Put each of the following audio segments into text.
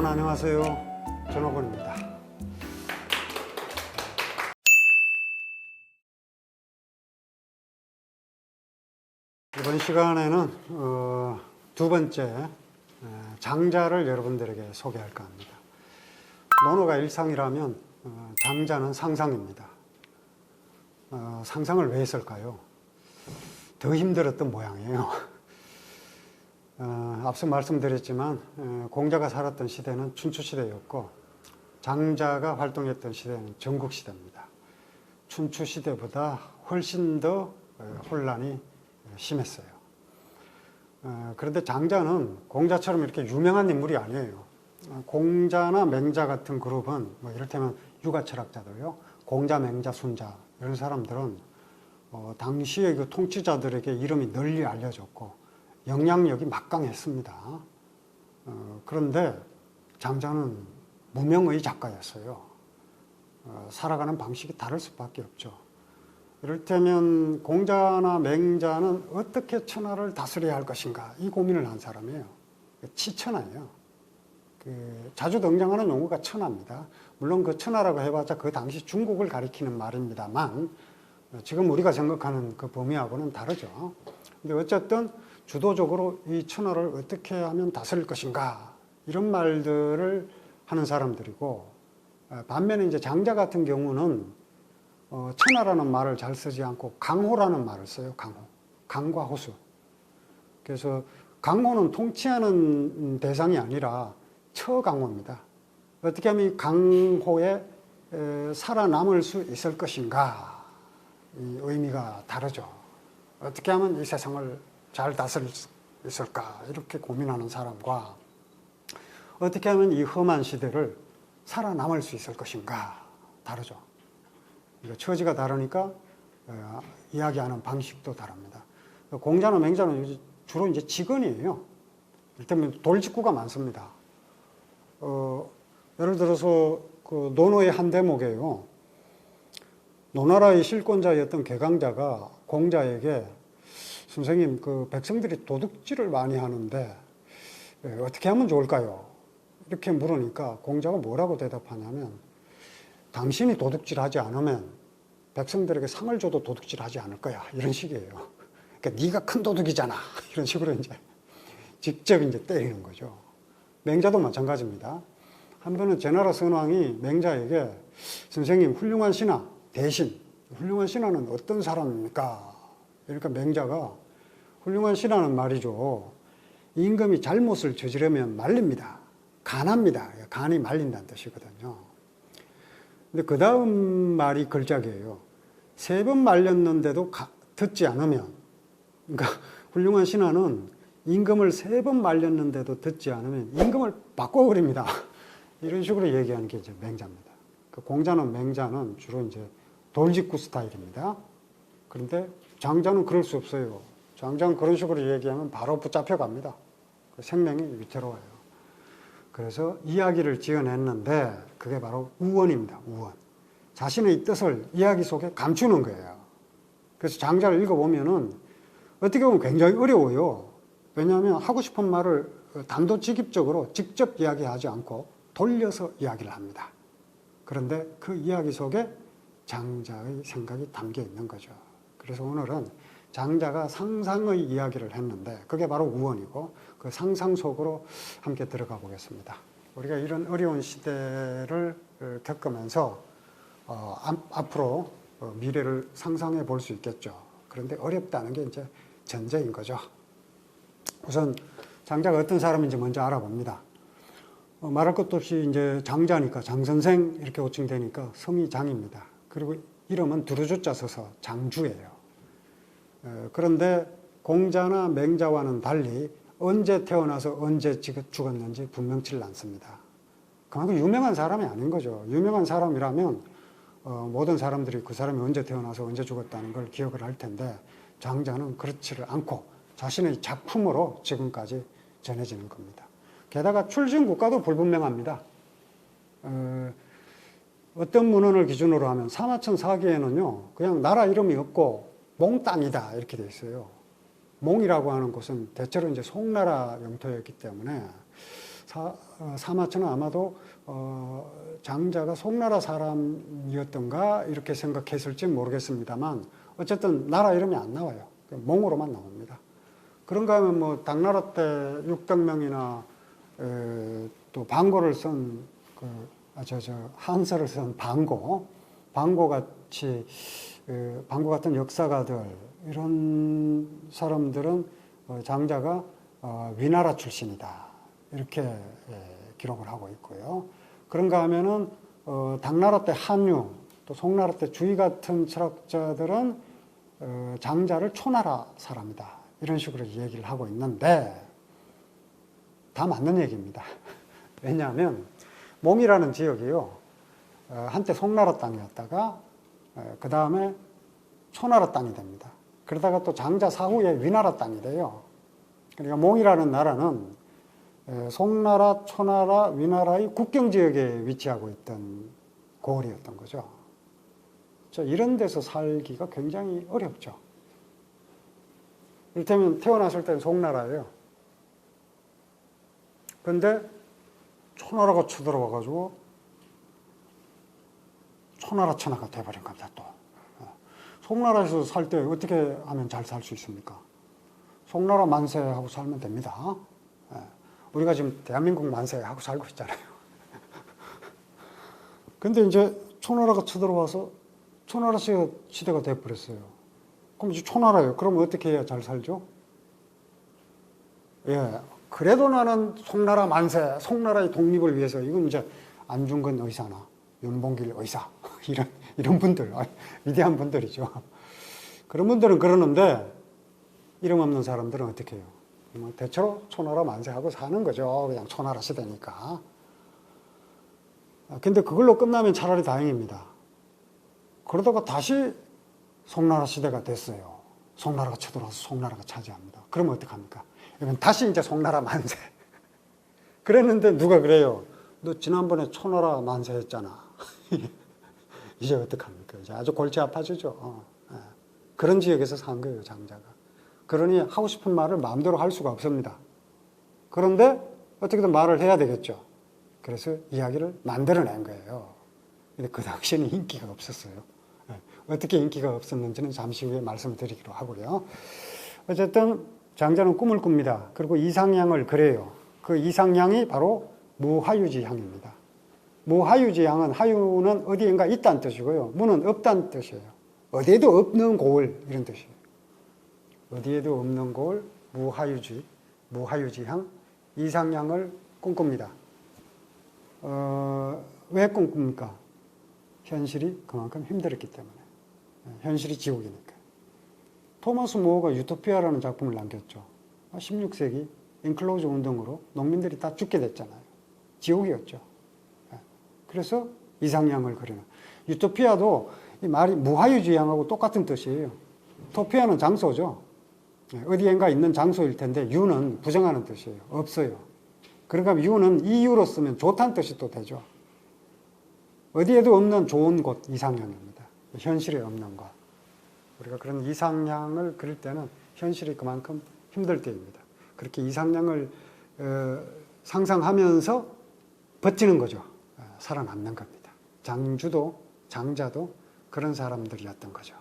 안녕하세요. 전호곤입니다. 이번 시간에는 두 번째 장자를 여러분들에게 소개할까 합니다. 논어가 일상이라면 장자는 상상입니다. 상상을 왜 했을까요? 더 힘들었던 모양이에요. 앞서 말씀드렸지만 공자가 살았던 시대는 춘추시대였고 장자가 활동했던 시대는 전국시대입니다. 춘추시대보다 훨씬 더 혼란이 심했어요. 그런데 장자는 공자처럼 이렇게 유명한 인물이 아니에요. 공자나 맹자 같은 그룹은 뭐 이를테면 육아철학자들요, 공자, 맹자, 순자 이런 사람들은 당시의 그 통치자들에게 이름이 널리 알려졌고 영향력이 막강했습니다. 그런데 장자는 무명의 작가였어요. 살아가는 방식이 다를 수밖에 없죠. 이를테면 공자나 맹자는 어떻게 천하를 다스려야 할 것인가 이 고민을 한 사람이에요. 치천하예요. 자주 등장하는 용어가 천하입니다. 물론 그 천하라고 해봤자 그 당시 중국을 가리키는 말입니다만 지금 우리가 생각하는 그 범위하고는 다르죠. 근데 어쨌든 주도적으로 이 천하를 어떻게 하면 다스릴 것인가 이런 말들을 하는 사람들이고, 반면에 이제 장자 같은 경우는 천하라는 말을 잘 쓰지 않고 강호라는 말을 써요. 강호. 강과 호수. 그래서 강호는 통치하는 대상이 아니라 처강호입니다. 어떻게 하면 이 강호에 살아남을 수 있을 것인가, 이 의미가 다르죠. 어떻게 하면 이 세상을 잘 다스릴 수 있을까 이렇게 고민하는 사람과 어떻게 하면 이 험한 시대를 살아남을 수 있을 것인가 다르죠. 처지가 다르니까 이야기하는 방식도 다릅니다. 공자나 맹자는 주로 이제 직언이에요. 이를테면 돌직구가 많습니다. 예를 들어서 그 논어의 한 대목이에요. 노나라의 실권자였던 개강자가 공자에게 선생님, 그 백성들이 도둑질을 많이 하는데 어떻게 하면 좋을까요? 이렇게 물으니까 공자가 뭐라고 대답하냐면, 당신이 도둑질하지 않으면 백성들에게 상을 줘도 도둑질하지 않을 거야. 이런 식이에요. 그러니까 네가 큰 도둑이잖아. 이런 식으로 이제 직접 이제 때리는 거죠. 맹자도 마찬가지입니다. 한 번은 제나라 선왕이 맹자에게 선생님, 훌륭한 신하 대신 훌륭한 신하는 어떤 사람입니까? 그러니까 맹자가 훌륭한 신하는 말이죠, 임금이 잘못을 저지르면 말립니다. 간합니다. 간이 말린다는 뜻이거든요. 근데 그 다음 말이 걸작이에요. 3번 말렸는데도 듣지 않으면, 그러니까 훌륭한 신하는 임금을 3번 말렸는데도 듣지 않으면 임금을 바꿔버립니다. 이런 식으로 얘기하는 게 이제 맹자입니다. 공자는 맹자는 주로 이제 돌직구 스타일입니다. 그런데 장자는 그럴 수 없어요. 장자는 그런 식으로 얘기하면 바로 붙잡혀 갑니다. 생명이 위태로워요. 그래서 이야기를 지어냈는데 그게 바로 우언입니다. 우언. 자신의 뜻을 이야기 속에 감추는 거예요. 그래서 장자를 읽어보면은 어떻게 보면 굉장히 어려워요. 왜냐하면 하고 싶은 말을 단도직입적으로 직접 이야기하지 않고 돌려서 이야기를 합니다. 그런데 그 이야기 속에 장자의 생각이 담겨 있는 거죠. 그래서 오늘은 장자가 상상의 이야기를 했는데 그게 바로 우언이고, 그 상상 속으로 함께 들어가 보겠습니다. 우리가 이런 어려운 시대를 겪으면서 앞으로 미래를 상상해 볼 수 있겠죠. 그런데 어렵다는 게 이제 전제인 거죠. 우선 장자가 어떤 사람인지 먼저 알아봅니다. 말할 것도 없이 이제 장자니까 장선생 이렇게 호칭되니까 성이 장입니다. 그리고 이름은 두루조자 써서 장주예요. 그런데 공자나 맹자와는 달리 언제 태어나서 언제 죽었는지 분명치를 않습니다. 그만큼 유명한 사람이 아닌 거죠. 유명한 사람이라면 모든 사람들이 그 사람이 언제 태어나서 언제 죽었다는 걸 기억을 할 텐데, 장자는 그렇지를 않고 자신의 작품으로 지금까지 전해지는 겁니다. 게다가 출신 국가도 불분명합니다. 어떤 문헌을 기준으로 하면 사마천 사기에는요, 그냥 나라 이름이 없고 몽땅이다 이렇게 돼 있어요. 몽이라고 하는 곳은 대체로 이제 송나라 영토였기 때문에 사마천은 아마도 장자가 송나라 사람이었던가 이렇게 생각했을지 모르겠습니다만 어쨌든 나라 이름이 안 나와요. 몽으로만 나옵니다. 그런가 하면 뭐 당나라 때 600명이나 또 방고를 쓴 한서를 쓴 방고 같이 방고 같은 역사가들 이런 사람들은 장자가 위나라 출신이다 이렇게 기록을 하고 있고요. 그런가 하면은 당나라 때 한유 또 송나라 때 주의 같은 철학자들은 장자를 초나라 사람이다 이런 식으로 얘기를 하고 있는데 다 맞는 얘기입니다. 왜냐하면 몽이라는 지역이요 한때 송나라 땅이었다가 그 다음에 초나라 땅이 됩니다. 그러다가 또 장자 사후에 위나라 땅이 돼요. 그러니까 몽이라는 나라는 송나라, 초나라, 위나라의 국경 지역에 위치하고 있던 고을이었던 거죠. 이런 데서 살기가 굉장히 어렵죠. 이를테면 태어났을 때는 송나라예요. 근데 초나라가 쳐들어와가지고 초나라 천하가 돼버린 겁니다. 또 송나라에서 살 때 어떻게 하면 잘 살 수 있습니까? 송나라 만세하고 살면 됩니다. 우리가 지금 대한민국 만세하고 살고 있잖아요. 근데 이제 초나라가 쳐들어와서 초나라 시대가 돼버렸어요. 그럼 이제 초나라예요. 그럼 어떻게 해야 잘 살죠? 예, 그래도 나는 송나라 만세, 송나라의 독립을 위해서 이건 이제 안중근 의사나 윤봉길 의사 이런 분들 위대한 분들이죠. 그런 분들은 그러는데 이름 없는 사람들은 어떻게 해요? 대체로 초나라 만세하고 사는 거죠. 그냥 초나라 시대니까. 근데 그걸로 끝나면 차라리 다행입니다. 그러다가 다시 송나라 시대가 됐어요. 송나라가 쳐들어와서 송나라가 차지합니다. 그러면 어떡합니까? 이건 다시 이제 송나라 만세. 그랬는데 누가 그래요? 너 지난번에 초나라 만세 했잖아. 이제 어떡합니까? 이제 아주 골치 아파지죠. 그런 지역에서 산 거예요, 장자가. 그러니 하고 싶은 말을 마음대로 할 수가 없습니다. 그런데 어떻게든 말을 해야 되겠죠. 그래서 이야기를 만들어낸 거예요. 근데 그 당시에는 인기가 없었어요. 어떻게 인기가 없었는지는 잠시 후에 말씀드리기로 하고요. 어쨌든 장자는 꿈을 꿉니다. 그리고 이상향을 그려요. 그 이상향이 바로 무하유지향입니다. 무하유지향은 하유는 어디인가 있다는 뜻이고요. 무는 없다는 뜻이에요. 어디에도 없는 고을 이런 뜻이에요. 어디에도 없는 고을 무하유지향 이상향을 꿈꿉니다. 왜 꿈꿉니까? 현실이 그만큼 힘들었기 때문에. 현실이 지옥이니까. 토마스 모어가 유토피아라는 작품을 남겼죠. 16세기 인클로즈 운동으로 농민들이 다 죽게 됐잖아요. 지옥이었죠. 그래서 이상향을 그리는. 유토피아도 이 말이 무하유지향하고 똑같은 뜻이에요. 토피아는 장소죠. 어디엔가 있는 장소일 텐데 유는 부정하는 뜻이에요. 없어요. 그러니까 유는 이유로 쓰면 좋다는 뜻이 또 되죠. 어디에도 없는 좋은 곳 이상향입니다. 현실에 없는 것. 우리가 그런 이상향을 그릴 때는 현실이 그만큼 힘들 때입니다. 그렇게 이상향을 상상하면서 버티는 거죠. 살아남는 겁니다. 장자도 그런 사람들이었던 거죠.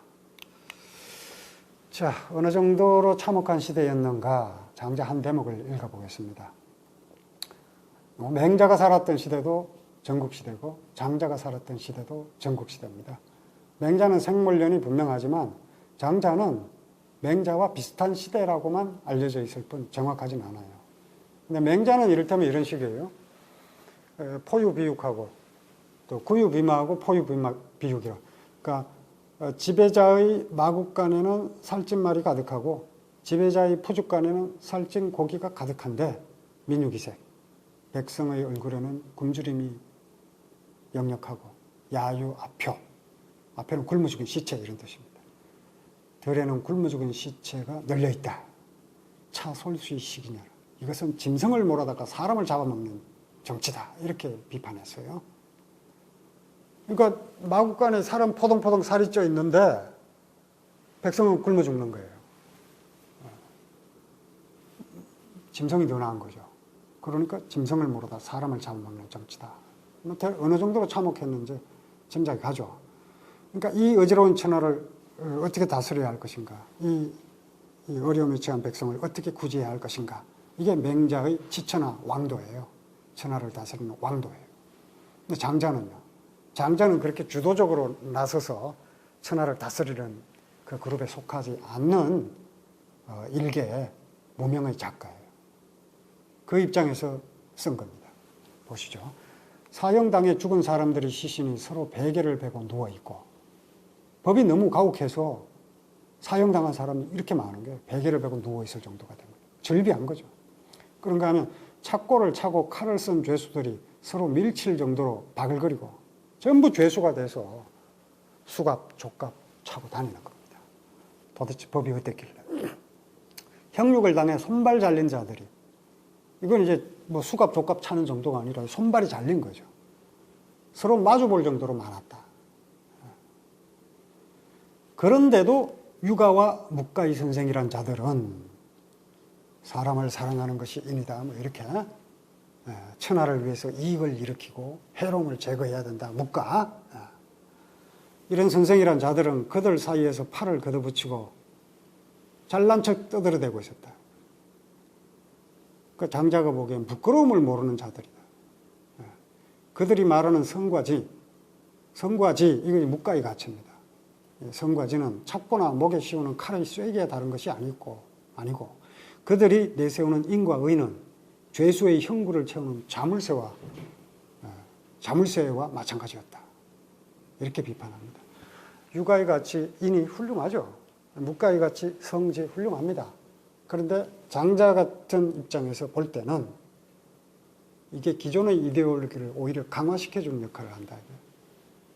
자, 어느 정도로 참혹한 시대였는가 장자 한 대목을 읽어보겠습니다. 맹자가 살았던 시대도 전국시대고 장자가 살았던 시대도 전국시대입니다. 맹자는 생물년이 분명하지만 장자는 맹자와 비슷한 시대라고만 알려져 있을 뿐 정확하진 않아요. 근데 맹자는 이를테면 이런 식이에요. 포유비육하고 또 구유비마하고 포유비육이라. 그러니까 지배자의 마국간에는 살찐 말이 가득하고 지배자의 푸죽간에는 살찐 고기가 가득한데 민유기색. 백성의 얼굴에는 굶주림이 역력하고 야유 아표. 앞에는 굶어 죽은 시체 이런 뜻입니다. 들에는 굶어 죽은 시체가 널려있다. 차 솔수의 시기냐. 이것은 짐승을 몰아다가 사람을 잡아먹는 정치다. 이렇게 비판했어요. 그러니까 마국간에 사람 포동포동 살이 쪄 있는데 백성은 굶어 죽는 거예요. 짐승이 더 나은 거죠. 그러니까 짐승을 모르다 사람을 잡아먹는 정치다. 어느 정도로 참혹했는지 짐작이 가죠. 그러니까 이 어지러운 천하를 어떻게 다스려야 할 것인가, 이 어려움에 처한 백성을 어떻게 구제해야 할 것인가, 이게 맹자의 지천하 왕도예요. 천하를 다스리는 왕도예요. 근데 장자는요, 장자는 그렇게 주도적으로 나서서 천하를 다스리는 그 그룹에 속하지 않는 일개의 무명의 작가예요. 그 입장에서 쓴 겁니다. 보시죠. 사형당해 죽은 사람들이 시신이 서로 베개를 베고 누워있고, 법이 너무 가혹해서 사형당한 사람이 이렇게 많은 게 베개를 베고 누워있을 정도가 된 거예요. 절비한 거죠. 그런가 하면 착고를 차고 칼을 쓴 죄수들이 서로 밀칠 정도로 바글거리고 전부 죄수가 돼서 수갑, 족갑 차고 다니는 겁니다. 도대체 법이 어땠길래. 형육을 당해 손발 잘린 자들이, 이건 이제 뭐 수갑, 족갑 차는 정도가 아니라 손발이 잘린 거죠. 서로 마주볼 정도로 많았다. 그런데도 유가와 묵가이 선생이란 자들은 사람을 사랑하는 것이 인이다, 뭐 이렇게 천하를 위해서 이익을 일으키고 해로움을 제거해야 된다, 묵가. 이런 선생이란 자들은 그들 사이에서 팔을 걷어붙이고 잘난 척 떠들어대고 있었다. 그 장자가 보기엔 부끄러움을 모르는 자들이다. 그들이 말하는 성과지, 이거 묵가의 가치입니다. 성과지는 찹고나 목에 씌우는 칼의 쐐기에 다른 것이 아니고 그들이 내세우는 인과 의는 죄수의 형구를 채우는 자물쇠와 마찬가지였다. 이렇게 비판합니다. 유가의 가치 인이 훌륭하죠. 묵가의 가치 성지 훌륭합니다. 그런데 장자 같은 입장에서 볼 때는 이게 기존의 이데올로기를 오히려 강화시켜주는 역할을 한다.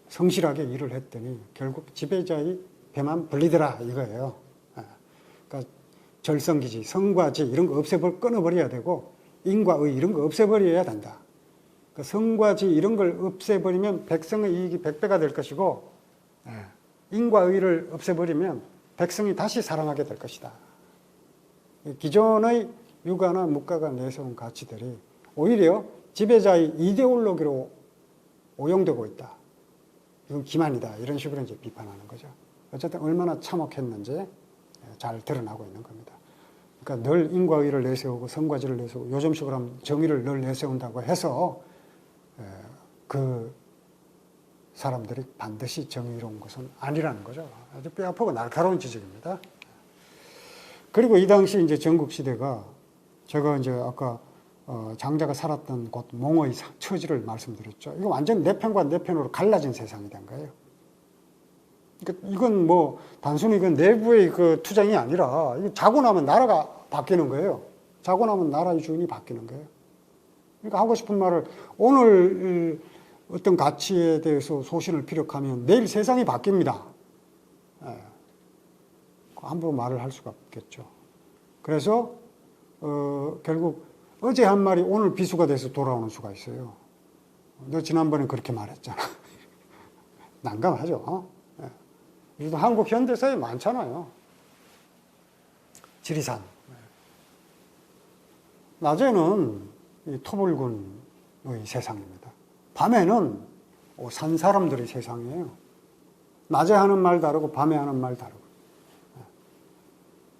성실하게 일을 했더니 결국 지배자의 배만 불리더라, 이거예요. 그러니까 절성기지, 성과지 이런 거 끊어버려야 되고 인과의 이런 거 없애버려야 된다. 그러니까 성과지 이런 걸 없애버리면 백성의 이익이 100배가 될 것이고, 인과의를 없애버리면 백성이 다시 사랑하게 될 것이다. 기존의 유가나 묵가가 내세운 가치들이 오히려 지배자의 이데올로기로 오용되고 있다. 이건 기만이다. 이런 식으로 이제 비판하는 거죠. 어쨌든 얼마나 참혹했는지 잘 드러나고 있는 겁니다. 그러니까 늘 인과의를 내세우고 성과지를 내세우고 요즘식으로 하면 정의를 늘 내세운다고 해서 그 사람들이 반드시 정의로운 것은 아니라는 거죠. 아주 뼈아프고 날카로운 지적입니다. 그리고 이 당시 이제 전국시대가 제가 이제 아까 장자가 살았던 곳 몽의 처지를 말씀드렸죠. 이거 완전 내 편과 내 편으로 갈라진 세상이 된 거예요. 그러니까 이건 뭐 단순히 그 내부의 그 투쟁이 아니라 이거 자고 나면 나라가 바뀌는 거예요. 자고 나면 나라의 주인이 바뀌는 거예요. 그러니까 하고 싶은 말을 오늘 어떤 가치에 대해서 소신을 피력하면 내일 세상이 바뀝니다. 함부로 말을 할 수가 없겠죠. 그래서 결국 어제 한 말이 오늘 비수가 돼서 돌아오는 수가 있어요. 너 지난번에 그렇게 말했잖아. 난감하죠. 요즘 한국 현대사에 많잖아요. 지리산. 낮에는 토벌군의 세상입니다. 밤에는 산 사람들의 세상이에요. 낮에 하는 말 다르고 밤에 하는 말 다르고.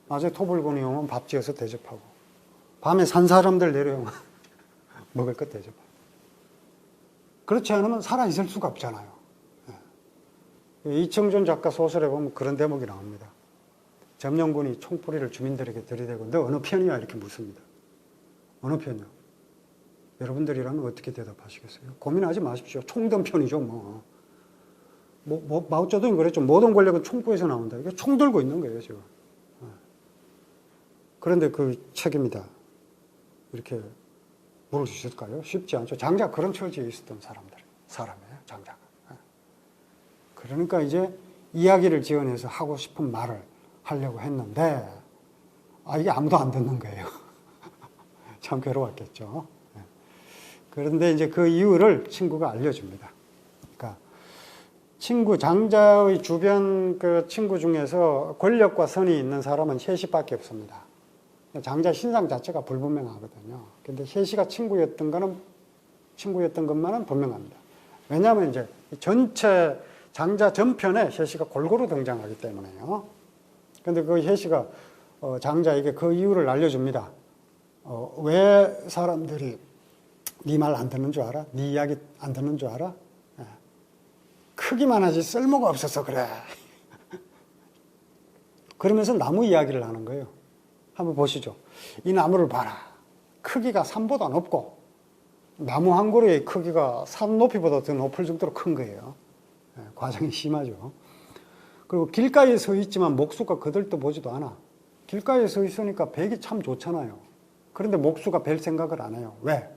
낮에 토벌군이 오면 밥 지어서 대접하고 밤에 산 사람들 내려오면 먹을 것 대접하고. 그렇지 않으면 살아있을 수가 없잖아요. 이청준 작가 소설에 보면 그런 대목이 나옵니다. 점령군이 총포리를 주민들에게 들이대고 너 어느 편이야 이렇게 묻습니다. 어느 편이요? 여러분들이라면 어떻게 대답하시겠어요? 고민하지 마십시오. 총든 편이죠 뭐. 마오쩌둥이 그랬죠. 모든 권력은 총구에서 나온다. 이게 총 들고 있는 거예요 지금. 그런데 그 책입니다. 이렇게 물을 수 있을까요? 쉽지 않죠. 장자 그런 처지에 있었던 사람이에요. 장자가. 그러니까 이제 이야기를 지어내서 하고 싶은 말을 하려고 했는데 이게 아무도 안 듣는 거예요. 참 괴로웠겠죠. 그런데 이제 그 이유를 친구가 알려줍니다. 그러니까 장자의 주변 그 친구 중에서 권력과 선이 있는 사람은 셋이밖에 없습니다. 장자 신상 자체가 불분명하거든요. 근데 혜시가 친구였던 것만은 분명합니다. 왜냐하면 이제 전체 장자 전편에 혜시가 골고루 등장하기 때문에요. 근데 그 혜시가 장자에게 그 이유를 알려줍니다. 왜 사람들이 네 말 안 듣는 줄 알아? 네 이야기 안 듣는 줄 알아? 크기만 하지 쓸모가 없어서 그래. 그러면서 나무 이야기를 하는 거예요. 한번 보시죠. 이 나무를 봐라. 크기가 산보다 높고 나무 한 그루의 크기가 산 높이보다 더 높을 정도로 큰 거예요. 과장이 심하죠. 그리고 길가에 서 있지만 목수가 그들도 보지도 않아. 길가에 서 있으니까 뵈기 참 좋잖아요. 그런데 목수가 뵐 생각을 안 해요. 왜?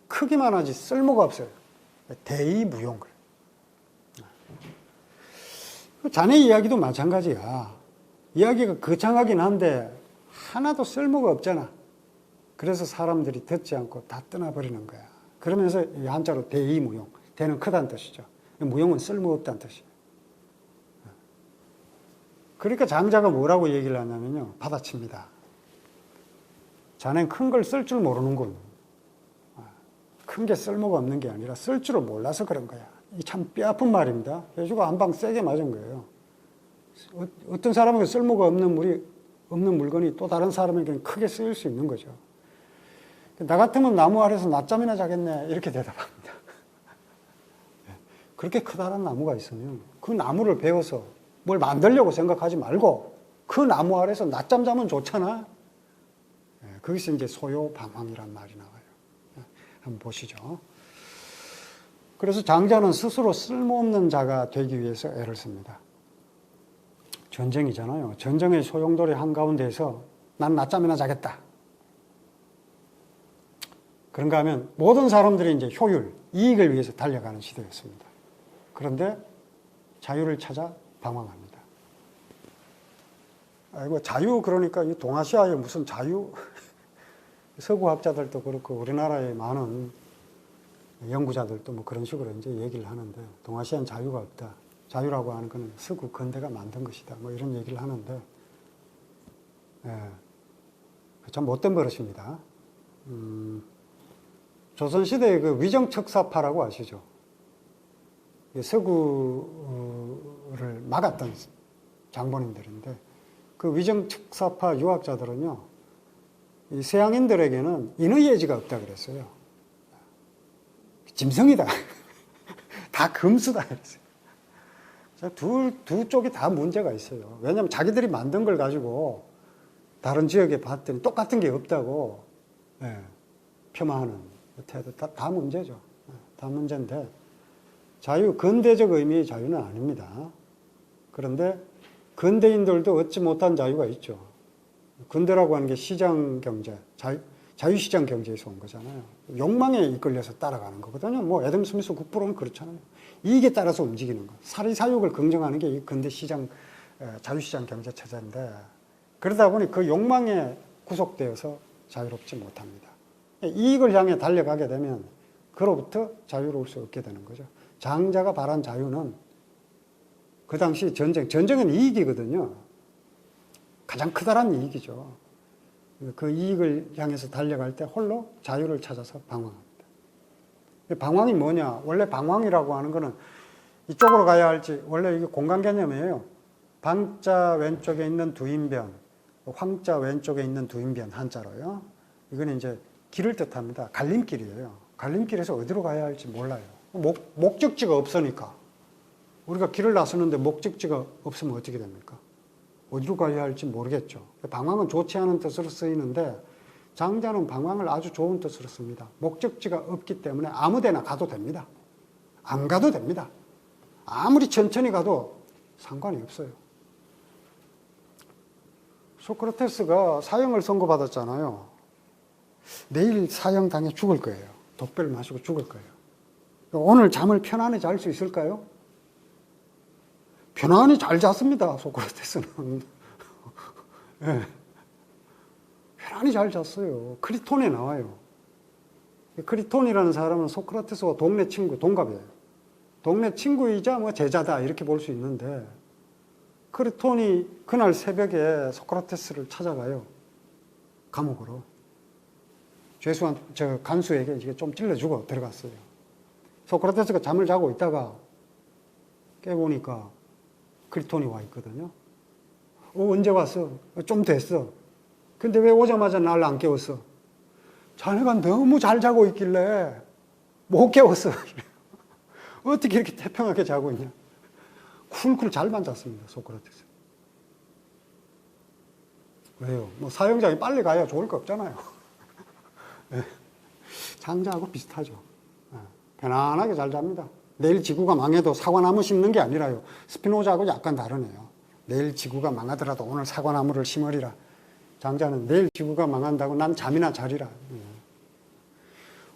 크기만 하지 쓸모가 없어요. 대의무용. 자네 이야기도 마찬가지야. 이야기가 거창하긴 한데 하나도 쓸모가 없잖아. 그래서 사람들이 듣지 않고 다 떠나버리는 거야. 그러면서 한자로 대의무용. 대는 크다는 뜻이죠. 무용은 쓸모없다는 뜻이에요. 그러니까 장자가 뭐라고 얘기를 하냐면요. 받아칩니다. 자넨 큰 걸 쓸 줄 모르는군. 큰 게 쓸모가 없는 게 아니라 쓸 줄을 몰라서 그런 거야. 이 참 뼈아픈 말입니다. 혜주가 한 방 세게 맞은 거예요. 어떤 사람에게 쓸모가 없는 물건이 또 다른 사람에게는 크게 쓰일 수 있는 거죠. 나 같으면 나무 아래서 낮잠이나 자겠네 이렇게 대답합니다. 그렇게 크다란 나무가 있으면 그 나무를 베어서 뭘 만들려고 생각하지 말고 그 나무 아래서 낮잠 자면 좋잖아. 거기서 이제 소요방황이란 말이 나와요. 한번 보시죠. 그래서 장자는 스스로 쓸모없는 자가 되기 위해서 애를 씁니다. 전쟁이잖아요. 전쟁의 소용돌이 한가운데에서 난 낮잠이나 자겠다. 그런가 하면 모든 사람들이 이제 효율, 이익을 위해서 달려가는 시대였습니다. 그런데 자유를 찾아 방황합니다. 아이고, 자유 그러니까 이 동아시아에 무슨 자유? 서구학자들도 그렇고 우리나라의 많은 연구자들도 뭐 그런 식으로 이제 얘기를 하는데 동아시아는 자유가 없다. 자유라고 하는 것은 서구 근대가 만든 것이다. 뭐 이런 얘기를 하는데 참 못된 버릇입니다. 조선시대의 그 위정척사파라고 아시죠? 서구를 막았던 장본인들인데 그 위정척사파 유학자들은요, 이 서양인들에게는 인의예지가 없다 그랬어요. 짐승이다. 다 금수다 그랬어요. 두 쪽이 다 문제가 있어요. 왜냐하면 자기들이 만든 걸 가지고 다른 지역에 봤더니 똑같은 게 없다고 폄하하는 태도 다 문제죠. 다 문제인데 자유, 근대적 의미의 자유는 아닙니다. 그런데 근대인들도 얻지 못한 자유가 있죠. 근대라고 하는 게 시장 경제, 자유시장 경제에서 온 거잖아요. 욕망에 이끌려서 따라가는 거거든요. 뭐 애덤 스미스 국부론은 그렇잖아요. 이익에 따라서 움직이는 거. 사리사욕을 긍정하는 게 이 근대 시장, 자유시장 경제 체제인데 그러다 보니 그 욕망에 구속되어서 자유롭지 못합니다. 이익을 향해 달려가게 되면 그로부터 자유로울 수 없게 되는 거죠. 장자가 바란 자유는 그 당시 전쟁은 이익이거든요. 가장 크다란 이익이죠. 그 이익을 향해서 달려갈 때 홀로 자유를 찾아서 방황합니다. 방황이 뭐냐? 원래 방황이라고 하는 거는 이쪽으로 가야 할지, 원래 이게 공간 개념이에요. 방자 왼쪽에 있는 두인변, 황자 왼쪽에 있는 두인변, 한자로요. 이건 이제 길을 뜻합니다. 갈림길이에요. 갈림길에서 어디로 가야 할지 몰라요. 목적지가 없으니까. 우리가 길을 나서는데 목적지가 없으면 어떻게 됩니까? 어디로 가야 할지 모르겠죠. 방황은 좋지 않은 뜻으로 쓰이는데 장자는 방황을 아주 좋은 뜻으로 씁니다. 목적지가 없기 때문에 아무 데나 가도 됩니다. 안 가도 됩니다. 아무리 천천히 가도 상관이 없어요. 소크라테스가 사형을 선고받았잖아요. 내일 사형당해 죽을 거예요. 독배를 마시고 죽을 거예요. 오늘 잠을 편안히 잘 수 있을까요? 편안히 잘 잤습니다. 소크라테스는. 네. 편안히 잘 잤어요. 크리톤에 나와요. 크리톤이라는 사람은 소크라테스와 동네 친구, 동갑이에요. 동네 친구이자 뭐 제자다 이렇게 볼 수 있는데 크리톤이 그날 새벽에 소크라테스를 찾아가요. 감옥으로. 간수에게 이게 좀 찔러주고 들어갔어요. 소크라테스가 잠을 자고 있다가 깨보니까 크리톤이 와 있거든요. 언제 왔어? 좀 됐어. 근데 왜 오자마자 날 안 깨웠어? 자네가 너무 잘 자고 있길래 못 깨웠어. 어떻게 이렇게 태평하게 자고 있냐? 쿨쿨 잘만 잤습니다, 소크라테스. 왜요? 뭐 사형장에 빨리 가야 좋을 거 없잖아요. 네. 장자하고 비슷하죠. 네. 편안하게 잘 잡니다. 내일 지구가 망해도 사과나무 심는 게 아니라요. 스피노자하고 약간 다르네요. 내일 지구가 망하더라도 오늘 사과나무를 심으리라. 장자는 내일 지구가 망한다고 난 잠이나 자리라.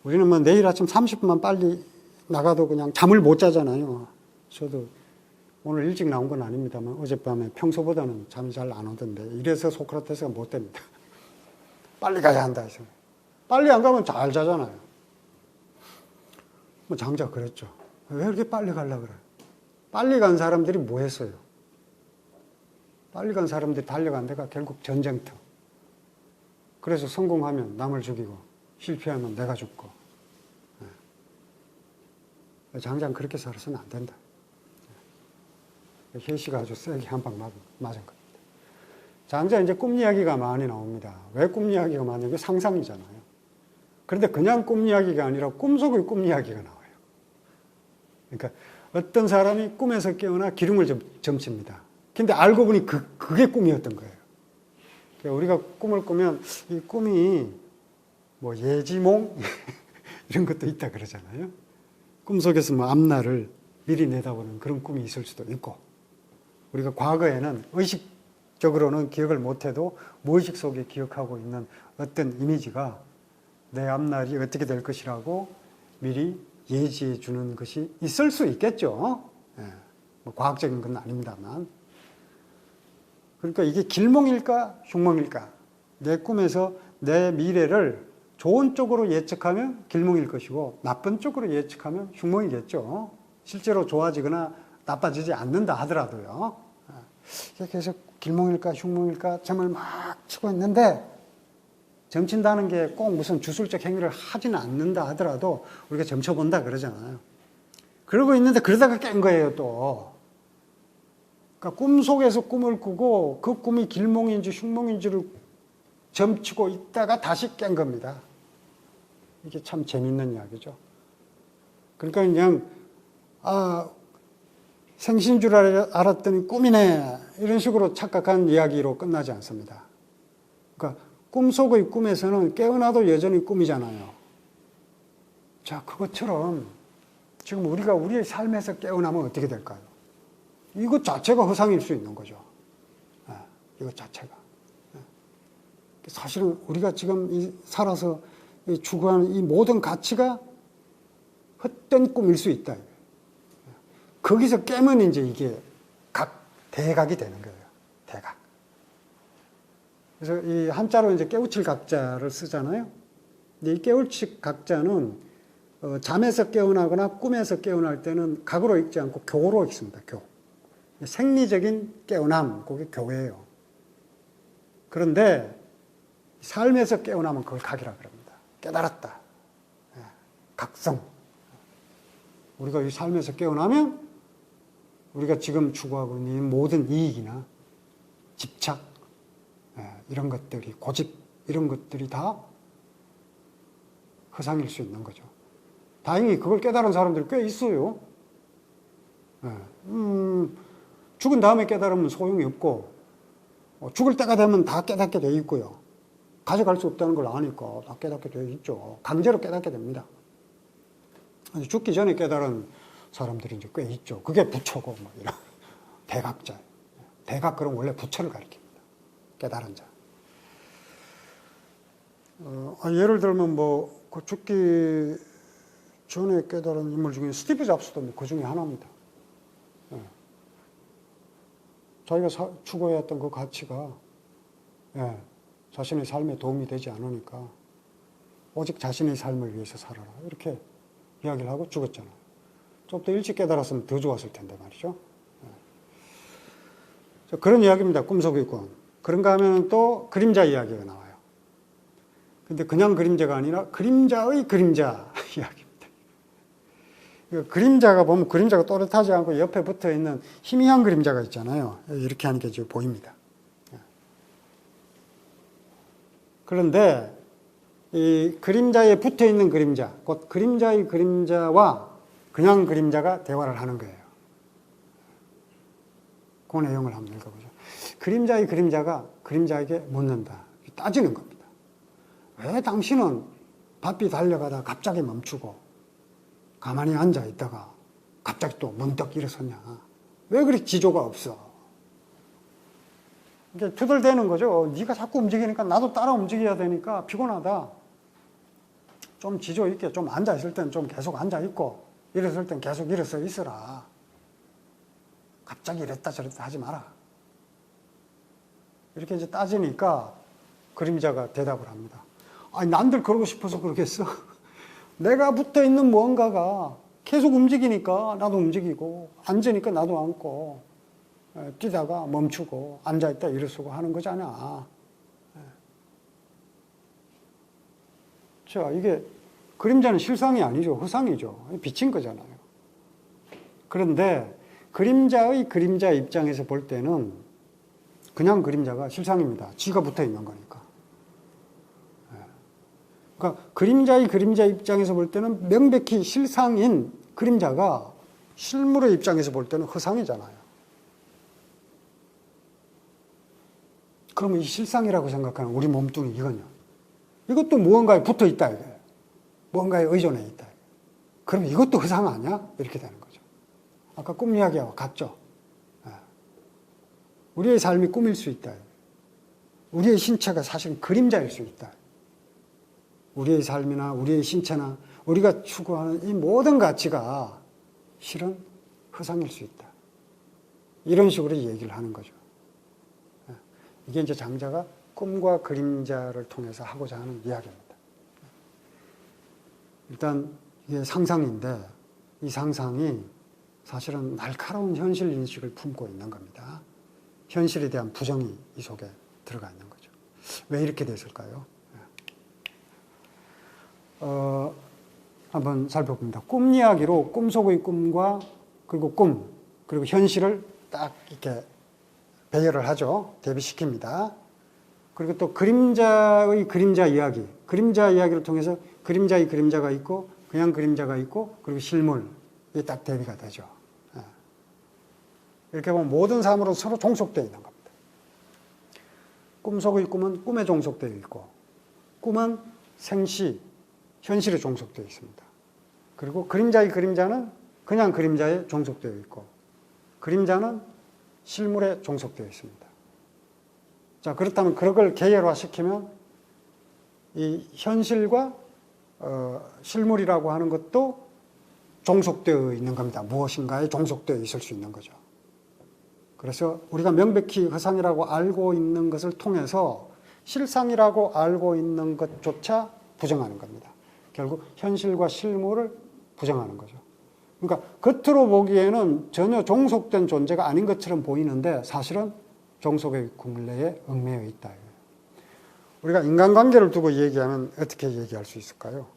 우리는 뭐 내일 아침 30분만 빨리 나가도 그냥 잠을 못 자잖아요. 저도 오늘 일찍 나온 건 아닙니다만 어젯밤에 평소보다는 잠이 잘 안 오던데 이래서 소크라테스가 못 됩니다. 빨리 가야 한다 해서. 빨리 안 가면 잘 자잖아요. 뭐 장자 그랬죠. 왜 이렇게 빨리 가려고 그래? 빨리 간 사람들이 뭐 했어요? 빨리 간 사람들이 달려간 데가 결국 전쟁터. 그래서 성공하면 남을 죽이고 실패하면 내가 죽고. 장자는 그렇게 살아서는 안 된다. 혜시가 아주 세게 한 방 맞은 겁니다. 장자 이제 꿈 이야기가 많이 나옵니다. 왜 꿈 이야기가 많냐면 상상이잖아요. 그런데 그냥 꿈 이야기가 아니라 꿈속의 꿈 이야기가 나와요. 그러니까 어떤 사람이 꿈에서 깨어나 기름을 점칩니다. 근데 알고 보니 그게 꿈이었던 거예요. 그러니까 우리가 꿈을 꾸면 이 꿈이 뭐 예지몽 이런 것도 있다 그러잖아요. 꿈속에서 뭐 앞날을 미리 내다보는 그런 꿈이 있을 수도 있고, 우리가 과거에는 의식적으로는 기억을 못해도 무의식 속에 기억하고 있는 어떤 이미지가 내 앞날이 어떻게 될 것이라고 미리 예지해 주는 것이 있을 수 있겠죠. 예, 뭐 과학적인 건 아닙니다만. 그러니까 이게 길몽일까 흉몽일까? 내 꿈에서 내 미래를 좋은 쪽으로 예측하면 길몽일 것이고 나쁜 쪽으로 예측하면 흉몽이겠죠. 실제로 좋아지거나 나빠지지 않는다 하더라도요. 이렇게 해서 길몽일까 흉몽일까 점을 막 치고 있는데, 점친다는 게 꼭 무슨 주술적 행위를 하지는 않는다 하더라도 우리가 점쳐본다 그러잖아요. 그러고 있는데 그러다가 깬 거예요, 또. 그러니까 꿈속에서 꿈을 꾸고 그 꿈이 길몽인지 흉몽인지를 점치고 있다가 다시 깬 겁니다. 이게 참 재밌는 이야기죠. 그러니까 그냥 생신 줄 알았더니 꿈이네 이런 식으로 착각한 이야기로 끝나지 않습니다. 그러니까 꿈속의 꿈에서는 깨어나도 여전히 꿈이잖아요. 자, 그것처럼 지금 우리가 우리의 삶에서 깨어나면 어떻게 될까요? 이것 자체가 허상일 수 있는 거죠. 이것 자체가. 사실은 우리가 지금 살아서 추구하는 이 모든 가치가 헛된 꿈일 수 있다. 거기서 깨면 이제 이게 대각이 되는 거예요. 대각. 그래서 이 한자로 이제 깨우칠 각자를 쓰잖아요. 근데 이 깨우칠 각자는 잠에서 깨어나거나 꿈에서 깨어날 때는 각으로 읽지 않고 교로 읽습니다. 교. 생리적인 깨어남, 그게 교예요. 그런데 삶에서 깨어나면 그걸 각이라 그럽니다. 깨달았다. 각성. 우리가 이 삶에서 깨어나면 우리가 지금 추구하고 있는 모든 이익이나 집착, 이런 것들이, 고집, 이런 것들이 다 허상일 수 있는 거죠. 다행히 그걸 깨달은 사람들이 꽤 있어요. 죽은 다음에 깨달으면 소용이 없고, 죽을 때가 되면 다 깨닫게 돼 있고요. 가져갈 수 없다는 걸 아니까 다 깨닫게 돼 있죠. 강제로 깨닫게 됩니다. 죽기 전에 깨달은 사람들이 이제 꽤 있죠. 그게 부처고, 뭐, 이런. 대각자. 대각, 그럼 원래 부처를 가리킵니다. 깨달은 자. 예를 들면 뭐, 그 죽기 전에 깨달은 인물 중에 스티브 잡스도 뭐 그 중에 하나입니다. 자기가 추구해왔던 그 가치가, 자신의 삶에 도움이 되지 않으니까, 오직 자신의 삶을 위해서 살아라. 이렇게 이야기를 하고 죽었잖아요. 좀 더 일찍 깨달았으면 더 좋았을 텐데 말이죠. 그런 이야기입니다. 꿈속의 꿈. 그런가 하면 또 그림자 이야기가 나와요. 근데 그냥 그림자가 아니라 그림자의 그림자 이야기입니다. 그림자가 보면 그림자가 또렷하지 않고 옆에 붙어 있는 희미한 그림자가 있잖아요. 이렇게 하는 게 지금 보입니다. 그런데 이 그림자에 붙어 있는 그림자, 곧 그림자의 그림자와 그냥 그림자가 대화를 하는 거예요. 그 내용을 한번 읽어보죠. 그림자의 그림자가 그림자에게 묻는다. 따지는 겁니다. 왜 당신은 바삐 달려가다 갑자기 멈추고 가만히 앉아 있다가 갑자기 또 문득 일어섰냐? 왜 그리 지조가 없어? 이게 투덜대는 거죠. 네가 자꾸 움직이니까 나도 따라 움직여야 되니까 피곤하다. 좀 지조 있게 좀 앉아 있을 때는 좀 계속 앉아 있고 일어설 땐 계속 일어서 있어라. 갑자기 이랬다 저랬다 하지 마라. 이렇게 이제 따지니까 그림자가 대답을 합니다. 아니 남들 그러고 싶어서 그러겠어? 내가 붙어 있는 무언가가 계속 움직이니까 나도 움직이고 앉으니까 나도 앉고 뛰다가 멈추고 앉아있다 일어서고 하는 거잖아. 자, 이게 그림자는 실상이 아니죠. 허상이죠. 비친 거잖아요. 그런데 그림자의 그림자 입장에서 볼 때는 그냥 그림자가 실상입니다. 지가 붙어 있는 거니까. 그러니까 그림자의 그림자 입장에서 볼 때는 명백히 실상인 그림자가 실물의 입장에서 볼 때는 허상이잖아요. 그러면 이 실상이라고 생각하는 우리 몸뚱이 이거냐? 이것도 무언가에 붙어 있다 이거예요. 무언가에 의존해 있다. 그럼 이것도 허상 아니야? 이렇게 되는 거죠. 아까 꿈 이야기와 같죠? 우리의 삶이 꿈일 수 있다. 우리의 신체가 사실은 그림자일 수 있다. 우리의 삶이나 우리의 신체나 우리가 추구하는 이 모든 가치가 실은 허상일 수 있다. 이런 식으로 얘기를 하는 거죠. 이게 이제 장자가 꿈과 그림자를 통해서 하고자 하는 이야기입니다. 일단 이게 상상인데 이 상상이 사실은 날카로운 현실 인식을 품고 있는 겁니다. 현실에 대한 부정이 이 속에 들어가 있는 거죠. 왜 이렇게 됐을까요? 한번 살펴봅니다. 꿈 이야기로 꿈속의 꿈과 그리고 꿈, 그리고 현실을 딱 이렇게 배열을 하죠. 대비시킵니다. 그리고 또 그림자의 그림자 이야기, 그림자 이야기를 통해서 그림자의 그림자가 있고 그냥 그림자가 있고 그리고 실물이 딱 대비가 되죠. 이렇게 보면 모든 삶으로 서로 종속되어 있는 겁니다. 꿈속의 꿈은 꿈에 종속되어 있고 꿈은 생시, 현실에 종속되어 있습니다. 그리고 그림자의 그림자는 그냥 그림자에 종속되어 있고 그림자는 실물에 종속되어 있습니다. 자, 그렇다면 그걸 계열화시키면 이 현실과 실물이라고 하는 것도 종속되어 있는 겁니다. 무엇인가에 종속되어 있을 수 있는 거죠. 그래서 우리가 명백히 허상이라고 알고 있는 것을 통해서 실상이라고 알고 있는 것조차 부정하는 겁니다. 결국 현실과 실물을 부정하는 거죠. 그러니까 겉으로 보기에는 전혀 종속된 존재가 아닌 것처럼 보이는데 사실은 종속의 굴레에 얽매여 있다. 우리가 인간관계를 두고 얘기하면 어떻게 얘기할 수 있을까요?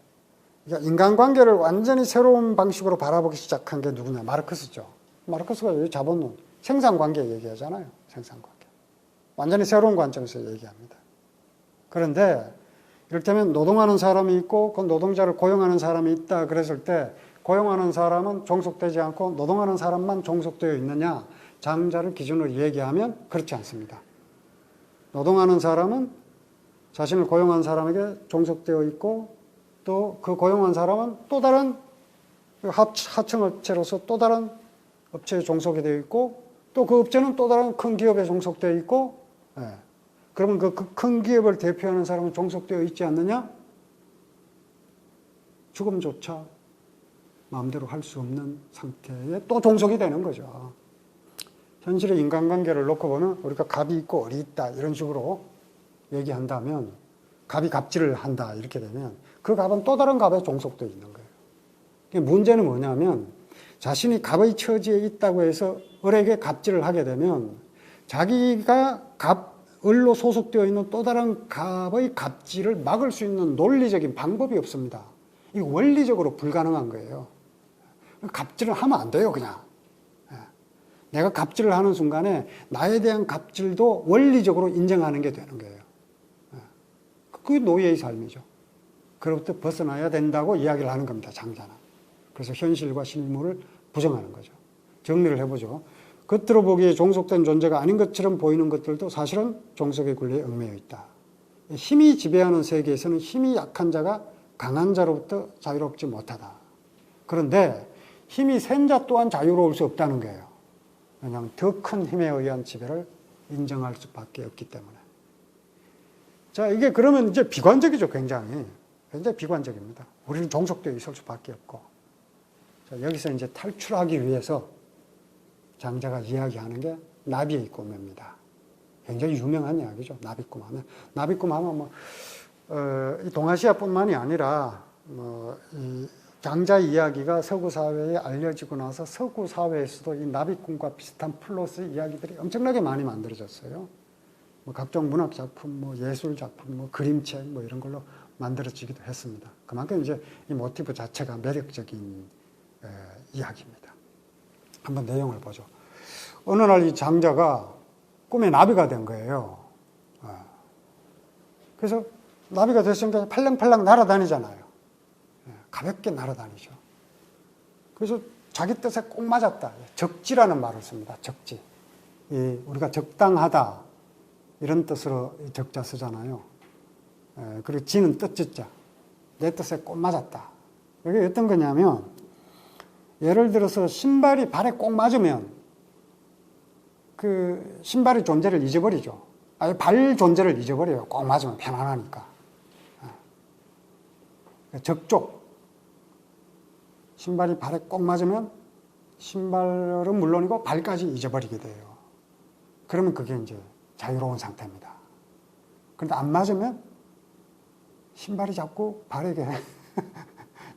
그러니까 인간관계를 완전히 새로운 방식으로 바라보기 시작한 게 누구냐? 마르크스죠. 마르크스가 자본론, 생산관계 얘기하잖아요. 생산관계. 완전히 새로운 관점에서 얘기합니다. 그런데 이를테면 노동하는 사람이 있고 그 노동자를 고용하는 사람이 있다 그랬을 때 고용하는 사람은 종속되지 않고 노동하는 사람만 종속되어 있느냐? 장자를 기준으로 얘기하면 그렇지 않습니다. 노동하는 사람은 자신을 고용한 사람에게 종속되어 있고 또 그 고용한 사람은 또 다른 하청업체로서 또 다른 업체에 종속이 되어 있고 또 그 업체는 또 다른 큰 기업에 종속되어 있고 그러면 그 큰 기업을 대표하는 사람은 종속되어 있지 않느냐? 죽음조차 마음대로 할 수 없는 상태에 또 종속이 되는 거죠. 현실의 인간관계를 놓고 보면 우리가 갑이 있고 을이 있다 이런 식으로 얘기한다면 갑이 갑질을 한다 이렇게 되면 그 갑은 또 다른 갑에 종속되어 있는 거예요. 문제는 뭐냐면 자신이 갑의 처지에 있다고 해서 을에게 갑질을 하게 되면 자기가 을로 소속되어 있는 또 다른 갑의 갑질을 막을 수 있는 논리적인 방법이 없습니다. 이거 원리적으로 불가능한 거예요. 갑질을 하면 안 돼요, 그냥. 내가 갑질을 하는 순간에 나에 대한 갑질도 원리적으로 인정하는 게 되는 거예요. 그게 노예의 삶이죠. 그로부터 벗어나야 된다고 이야기를 하는 겁니다, 장자는. 그래서 현실과 실물을 부정하는 거죠. 정리를 해보죠. 겉으로 보기에 종속된 존재가 아닌 것처럼 보이는 것들도 사실은 종속의 권리에 얽매여 있다. 힘이 지배하는 세계에서는 힘이 약한 자가 강한 자로부터 자유롭지 못하다. 그런데 힘이 센 자 또한 자유로울 수 없다는 거예요. 왜냐하면 더 큰 힘에 의한 지배를 인정할 수밖에 없기 때문에. 자, 이게 그러면 이제 비관적이죠, 굉장히. 굉장히 비관적입니다. 우리는 종속되어 있을 수밖에 없고. 자, 여기서 이제 탈출하기 위해서 장자가 이야기하는 게 나비의 꿈입니다. 굉장히 유명한 이야기죠. 나비꿈 하면. 나비꿈 하면 뭐, 이 동아시아뿐만이 아니라, 이 장자 이야기가 서구 사회에 알려지고 나서 서구 사회에서도 이 나비꿈과 비슷한 플러스 이야기들이 엄청나게 많이 만들어졌어요. 뭐 각종 문학 작품, 뭐 예술 작품, 뭐 그림책, 뭐 이런 걸로 만들어지기도 했습니다. 그만큼 이제 이 모티브 자체가 매력적인 이야기입니다. 한번 내용을 보죠. 어느 날 이 장자가 꿈에 나비가 된 거예요. 그래서 나비가 됐으니까 팔랑팔랑 날아다니잖아요. 가볍게 날아다니죠. 그래서 자기 뜻에 꼭 맞았다. 적지라는 말을 씁니다. 적지. 우리가 적당하다 이런 뜻으로 적자 쓰잖아요. 그리고 지는 뜻짓자. 내 뜻에 꼭 맞았다. 이게 어떤 거냐면 예를 들어서 신발이 발에 꼭 맞으면 그 신발의 존재를 잊어버리죠. 아예 발 존재를 잊어버려요. 꼭 맞으면 편안하니까. 적족. 신발이 발에 꼭 맞으면 신발은 물론이고 발까지 잊어버리게 돼요. 그러면 그게 이제 자유로운 상태입니다. 그런데 안 맞으면 신발이 자꾸 발에게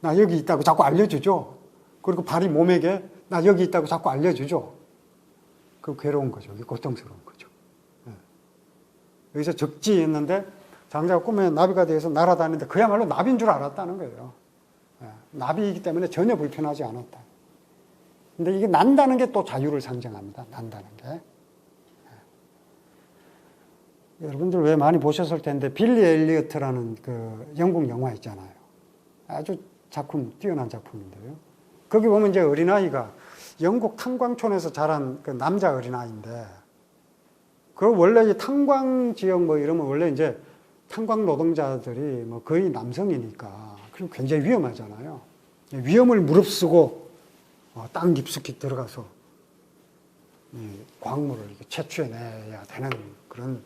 나 여기 있다고 자꾸 알려주죠. 그리고 발이 몸에게 나 여기 있다고 자꾸 알려주죠. 그 괴로운 거죠. 고통스러운 거죠. 여기서 적지했는데 장자가 꿈에 나비가 되어서 날아다니는데 그야말로 나비인 줄 알았다는 거예요. 나비이기 때문에 전혀 불편하지 않았다. 근데 이게 난다는 게 또 자유를 상징합니다. 난다는 게. 여러분들 왜 많이 보셨을 텐데 빌리 엘리어트라는 그 영국 영화 있잖아요. 아주 뛰어난 작품인데요. 거기 보면 이제 어린아이가 영국 탄광촌에서 자란 그 남자 어린아이인데 그 원래 이 탄광 지역 뭐 이러면 원래 이제 탄광 노동자들이 뭐 거의 남성이니까 그리고 굉장히 위험하잖아요. 위험을 무릅쓰고 땅 깊숙이 들어가서 광물을 채취해내야 되는 그런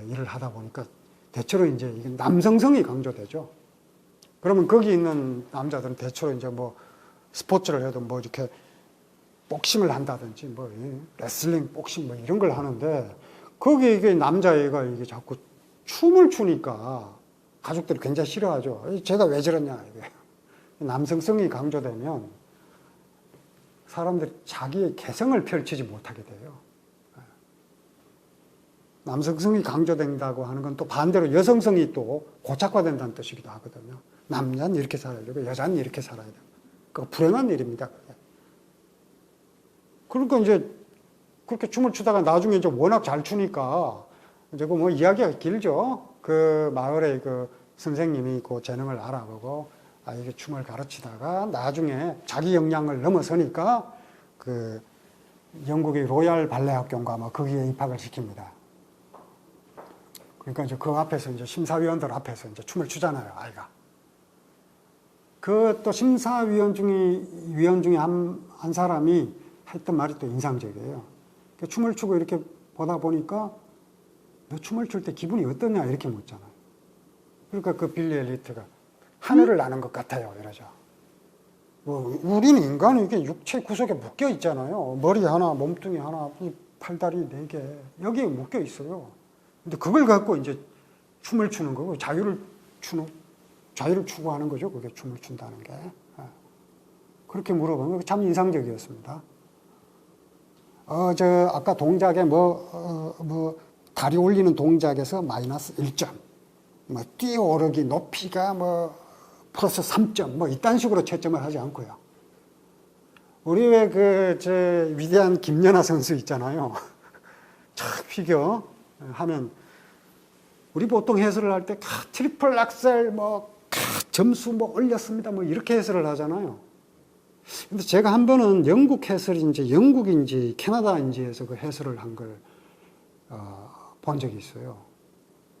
일을 하다 보니까 대체로 이제 이게 남성성이 강조되죠. 그러면 거기 있는 남자들은 대체로 이제 뭐 스포츠를 해도 뭐 이렇게 복싱을 한다든지 뭐 레슬링, 복싱 뭐 이런 걸 하는데 거기에 이게 남자애가 이게 자꾸 춤을 추니까 가족들이 굉장히 싫어하죠. 제가 왜 저러냐 이게. 남성성이 강조되면 사람들이 자기의 개성을 펼치지 못하게 돼요. 남성성이 강조된다고 하는 건 또 반대로 여성성이 또 고착화된다는 뜻이기도 하거든요. 남자는 이렇게 살아야 되고 여자는 이렇게 살아야 되고. 그거 불행한 일입니다. 그게. 그러니까 이제 그렇게 춤을 추다가 나중에 이제 워낙 잘 추니까 이제 그 뭐 이야기가 길죠. 그 마을의 그 선생님이 그 재능을 알아보고 아이에게 춤을 가르치다가 나중에 자기 역량을 넘어서니까 그 영국의 로얄 발레 학교인가 뭐 거기에 입학을 시킵니다. 그러니까 이제 그 앞에서 이제 심사위원들 앞에서 이제 춤을 추잖아요, 아이가. 그 또 심사위원 중에 한 사람이 했던 말이 또 인상적이에요. 춤을 추고 이렇게 보다 보니까 너 춤을 출 때 기분이 어떠냐 이렇게 묻잖아요. 그러니까 그 빌리 엘리트가 하늘을 나는 것 같아요 이러죠. 뭐 우리는 인간은 이게 육체 구석에 묶여 있잖아요. 머리 하나, 몸뚱이 하나, 팔다리 4개 여기에 묶여 있어요. 근데 그걸 갖고 이제 춤을 추는 거고 자유를 추구하는 거죠. 그게 춤을 춘다는 게. 그렇게 물어보는 게 참 인상적이었습니다. 아까 동작에 다리 올리는 동작에서 마이너스 1점, 뭐 뛰어오르기 높이가 뭐 플러스 3점, 뭐 이딴 식으로 채점을 하지 않고요. 우리 왜 저 위대한 김연아 선수 있잖아요. 촥 피겨 하면 우리 보통 해설을 할 때 트리플 악셀 뭐 점수 뭐 올렸습니다 뭐 이렇게 해설을 하잖아요. 근데 제가 한 번은 영국 해설인지 영국인지 캐나다인지에서 그 해설을 한 걸 본 적이 있어요.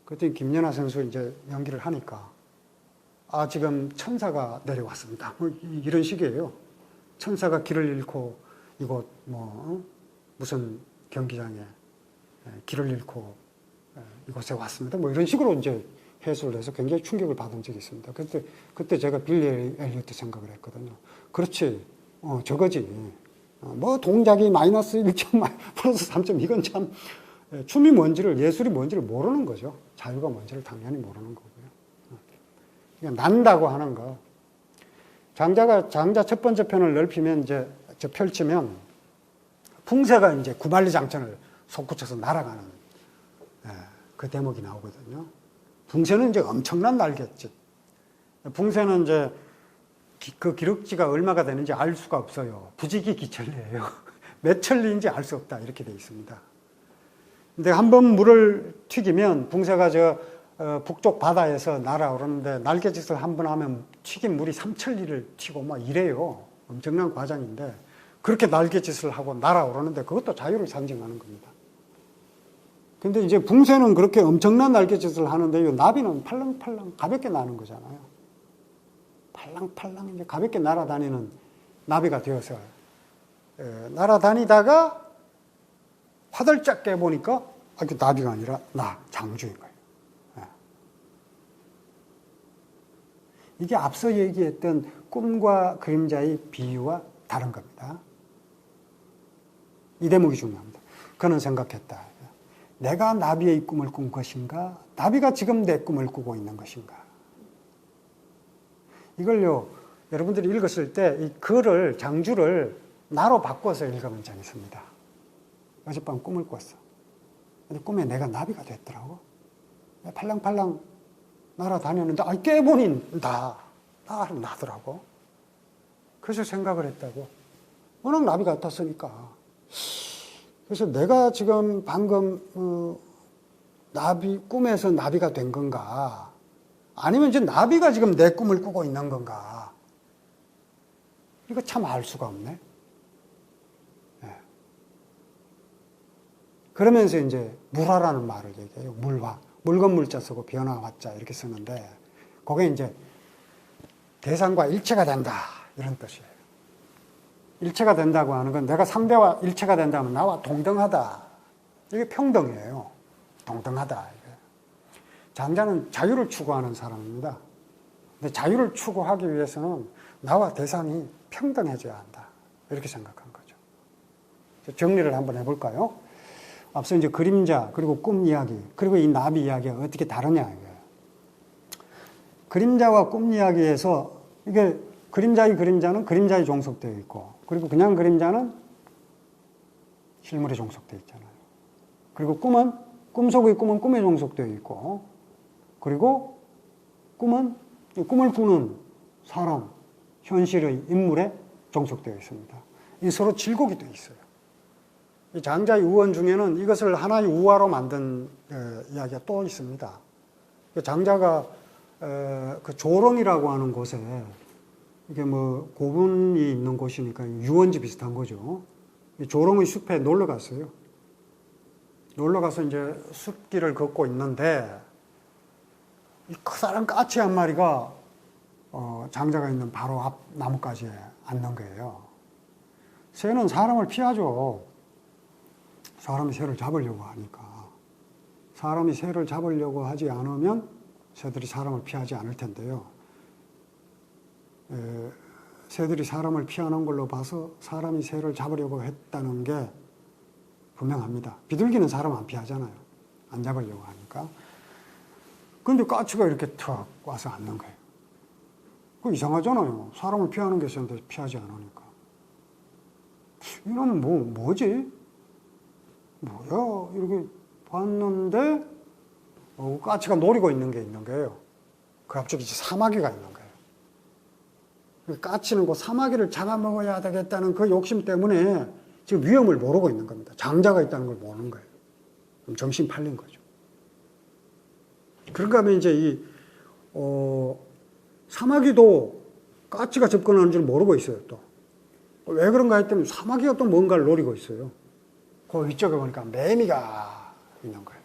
그때 김연아 선수 이제 연기를 하니까 지금 천사가 내려왔습니다. 뭐 이런 식이에요. 천사가 길을 잃고 이곳 뭐 무슨 경기장에 길을 잃고 이곳에 왔습니다. 뭐 이런 식으로 이제 해설을 해서 굉장히 충격을 받은 적이 있습니다. 그때 제가 빌리 엘리어트 생각을 했거든요. 그렇지, 저거지. 뭐 동작이 마이너스 1점, 플러스 3점, 이건 참 춤이 뭔지를, 예술이 뭔지를 모르는 거죠. 자유가 뭔지를 당연히 모르는 거고요. 그러니까 난다고 하는 거. 장자 첫 번째 편을 넓히면 이제 펼치면 풍새가 이제 구만리장천을 솟구쳐서 날아가는 그 대목이 나오거든요. 붕새는 이제 엄청난 날갯짓. 붕새는 이제 그 기럭지가 얼마가 되는지 알 수가 없어요. 부지기 기천리예요. 몇 천리인지 알 수 없다 이렇게 돼 있습니다. 근데 한번 물을 튀기면 붕새가 북쪽 바다에서 날아오르는데 날갯짓을 한번 하면 튀긴 물이 3천리를 튀고 막 이래요. 엄청난 과정인데 그렇게 날갯짓을 하고 날아오르는데 그것도 자유를 상징하는 겁니다. 근데 이제 붕새는 그렇게 엄청난 날갯짓을 하는데 이 나비는 팔랑팔랑 가볍게 나는 거잖아요. 팔랑팔랑 이제 가볍게 날아다니는 나비가 되어서 날아다니다가 화들짝 깨보니까 그 나비가 아니라 장주인 거예요. 이게 앞서 얘기했던 꿈과 그림자의 비유와 다른 겁니다. 이 대목이 중요합니다. 그는 생각했다. 내가 나비의 꿈을 꾼 것인가? 나비가 지금 내 꿈을 꾸고 있는 것인가? 이걸요, 여러분들이 읽었을 때 이 글을, 장주를 나로 바꿔서 읽으면 재밌습니다. 어젯밤 꿈을 꿨어. 근데 꿈에 내가 나비가 됐더라고. 팔랑팔랑 날아다녔는데, 깨보니 나더라고. 그래서 생각을 했다고. 워낙 나비 같았으니까. 그래서 내가 지금 방금 꿈에서 나비가 된 건가? 아니면 이제 나비가 지금 내 꿈을 꾸고 있는 건가? 이거 참 알 수가 없네. 그러면서 이제 물화라는 말을 얘기해요. 물화. 묽은 물자 쓰고 변화 화자 이렇게 쓰는데 그게 이제 대상과 일체가 된다 이런 뜻이에요. 일체가 된다고 하는 건 내가 상대와 일체가 된다면 나와 동등하다. 이게 평등이에요. 동등하다. 장자는 자유를 추구하는 사람입니다. 근데 자유를 추구하기 위해서는 나와 대상이 평등해져야 한다. 이렇게 생각한 거죠. 정리를 한번 해볼까요? 앞서 이제 그림자, 그리고 꿈 이야기, 그리고 이 나비 이야기가 어떻게 다르냐, 이거예요. 그림자와 꿈 이야기에서 이게 그림자의 그림자는 그림자에 종속되어 있고, 그리고 그냥 그림자는 실물에 종속되어 있잖아요. 그리고 꿈 속의 꿈은 꿈에 종속되어 있고, 그리고 꿈은 꿈을 꾸는 사람, 현실의 인물에 종속되어 있습니다. 이 서로 질곡이 되어 있어요. 이 장자의 우원 중에는 이것을 하나의 우화로 만든 이야기가 또 있습니다. 장자가 그 조롱이라고 하는 곳에 이게 뭐 고분이 있는 곳이니까 유원지 비슷한 거죠. 이 조롱의 숲에 놀러 갔어요. 놀러 가서 이제 숲길을 걷고 있는데 이 커다란 까치 한 마리가 장자가 있는 바로 앞 나뭇가지에 앉는 거예요. 새는 사람을 피하죠. 사람이 새를 잡으려고 하니까. 사람이 새를 잡으려고 하지 않으면 새들이 사람을 피하지 않을 텐데요. 새들이 사람을 피하는 걸로 봐서 사람이 새를 잡으려고 했다는 게 분명합니다. 비둘기는 사람 안 피하잖아요. 안 잡으려고 하니까. 그런데 까치가 이렇게 턱 와서 앉는 거예요. 그거 이상하잖아요. 사람을 피하는 게 새인데 피하지 않으니까. 이놈은 뭐지? 뭐야? 이렇게 봤는데 까치가 노리고 있는 게 있는 거예요. 그 앞쪽에 이제 사마귀가 있는 거예요. 까치는 그 사마귀를 잡아먹어야 되겠다는 그 욕심 때문에 지금 위험을 모르고 있는 겁니다. 장자가 있다는 걸 모르는 거예요. 그럼 정신 팔린 거죠. 그런가 하면 이제 사마귀도 까치가 접근하는 줄 모르고 있어요, 또. 왜 그런가 했더니 사마귀가 또 뭔가를 노리고 있어요. 그 위쪽에 보니까 매미가 있는 거예요.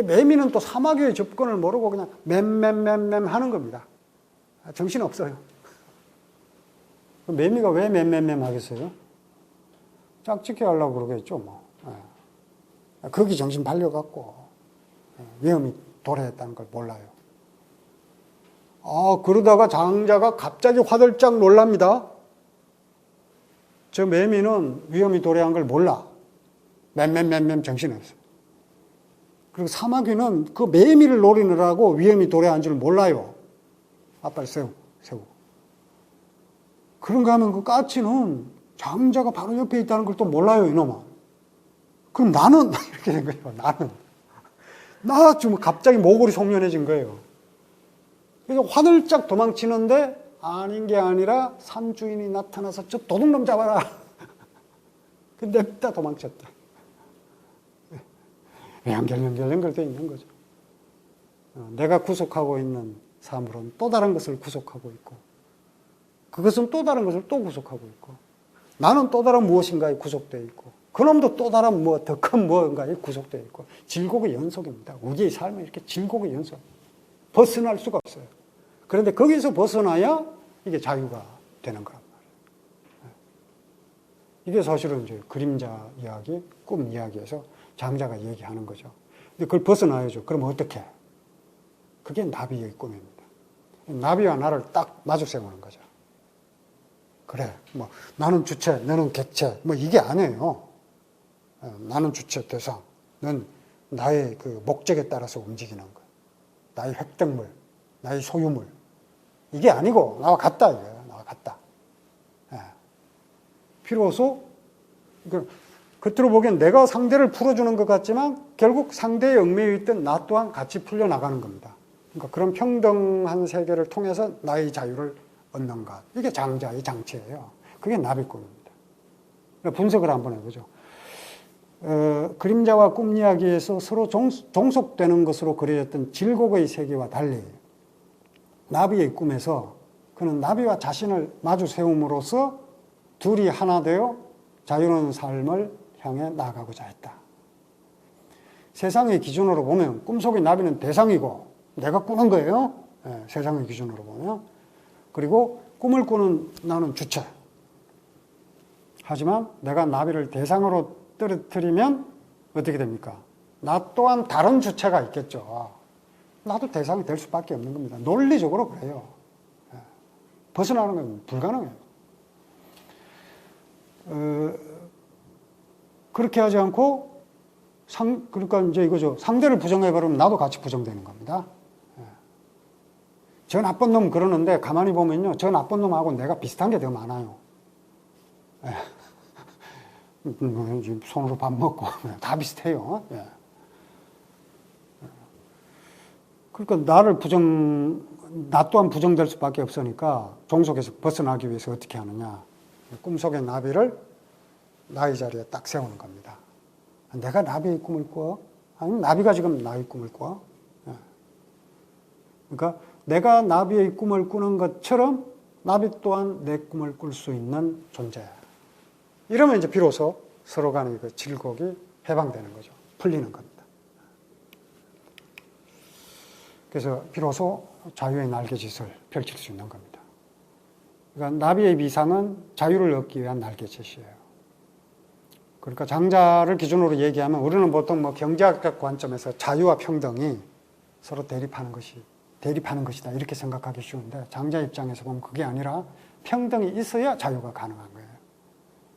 매미는 또 사마귀의 접근을 모르고 그냥 맴 하는 겁니다. 정신 없어요. 매미가 왜 맴 하겠어요? 짝짓기 하려고 그러겠죠, 뭐. 거기 정신 팔려갖고 위험이 도래했다는 걸 몰라요. 그러다가 장자가 갑자기 화들짝 놀랍니다. 저 매미는 위험이 도래한 걸 몰라. 맴 정신이 없어요. 그리고 사마귀는 그 매미를 노리느라고 위험이 도래한 줄 몰라요. 앞발 세우고. 그런가 하면 그 까치는 장자가 바로 옆에 있다는 걸 또 몰라요, 이놈아. 그럼 나는, 이렇게 된 거예요, 나는. 나 지금 갑자기 모골이 송연해진 거예요. 그래서 화들짝 도망치는데 아닌 게 아니라 산주인이 나타나서 저 도둑놈 잡아라. 근데 냅다 도망쳤다. 연결돼 있는 거죠. 내가 구속하고 있는 사물은 또 다른 것을 구속하고 있고, 그것은 또 다른 것을 또 구속하고 있고, 나는 또 다른 무엇인가에 구속되어 있고, 그놈도 또 다른 더 큰 무언가에 구속되어 있고, 질곡의 연속입니다. 우리의 삶은 이렇게 질곡의 연속. 벗어날 수가 없어요. 그런데 거기서 벗어나야 이게 자유가 되는 거란 말이에요. 이게 사실은 이제 그림자 이야기, 꿈 이야기에서 장자가 얘기하는 거죠. 근데 그걸 벗어나야죠. 그럼 어떻게? 그게 나비의 꿈입니다. 나비와 나를 딱 마주 세우는 거죠. 그래, 나는 주체, 너는 객체, 이게 아니에요. 나는 주체, 대상, 넌 나의 그 목적에 따라서 움직이는 거. 나의 획득물, 나의 소유물. 이게 아니고, 나와 같다, 이거예요. 나와 같다. 비로소, 겉으로 보기엔 내가 상대를 풀어주는 것 같지만, 결국 상대의 얽매여 있던 나 또한 같이 풀려나가는 겁니다. 그러니까 그런 평등한 세계를 통해서 나의 자유를 얻는 것. 이게 장자의 장치예요. 그게 나비꿈입니다. 분석을 한번 해보죠. 그림자와 꿈 이야기에서 서로 종속되는 것으로 그려졌던 질곡의 세계와 달리 나비의 꿈에서 그는 나비와 자신을 마주 세움으로써 둘이 하나 되어 자유로운 삶을 향해 나아가고자 했다. 세상의 기준으로 보면 꿈속의 나비는 대상이고 내가 꾸는 거예요. 세상의 기준으로 보면. 그리고 꿈을 꾸는 나는 주체. 하지만 내가 나비를 대상으로 떨어뜨리면 어떻게 됩니까? 나 또한 다른 주체가 있겠죠. 나도 대상이 될 수밖에 없는 겁니다. 논리적으로 그래요. 벗어나는 건 불가능해요. 그렇게 하지 않고 그러니까 이제 이거죠. 상대를 부정해버리면 나도 같이 부정되는 겁니다. 저 나쁜 놈 그러는데 가만히 보면요. 저 나쁜 놈하고 내가 비슷한 게 더 많아요. 손으로 밥 먹고 다 비슷해요. 그러니까 나 또한 부정될 수밖에 없으니까 종속에서 벗어나기 위해서 어떻게 하느냐. 꿈속의 나비를 나의 자리에 딱 세우는 겁니다. 내가 나비의 꿈을 꿔? 아니면 나비가 지금 나의 꿈을 꿔? 그러니까 내가 나비의 꿈을 꾸는 것처럼 나비 또한 내 꿈을 꿀 수 있는 존재. 이러면 이제 비로소 서로 간의 그 질곡이 해방되는 거죠. 풀리는 겁니다. 그래서 비로소 자유의 날개짓을 펼칠 수 있는 겁니다. 그러니까 나비의 비상은 자유를 얻기 위한 날개짓이에요. 그러니까 장자를 기준으로 얘기하면 우리는 보통 경제학적 관점에서 자유와 평등이 서로 대립하는 것이다 이렇게 생각하기 쉬운데 장자 입장에서 보면 그게 아니라 평등이 있어야 자유가 가능한 거예요.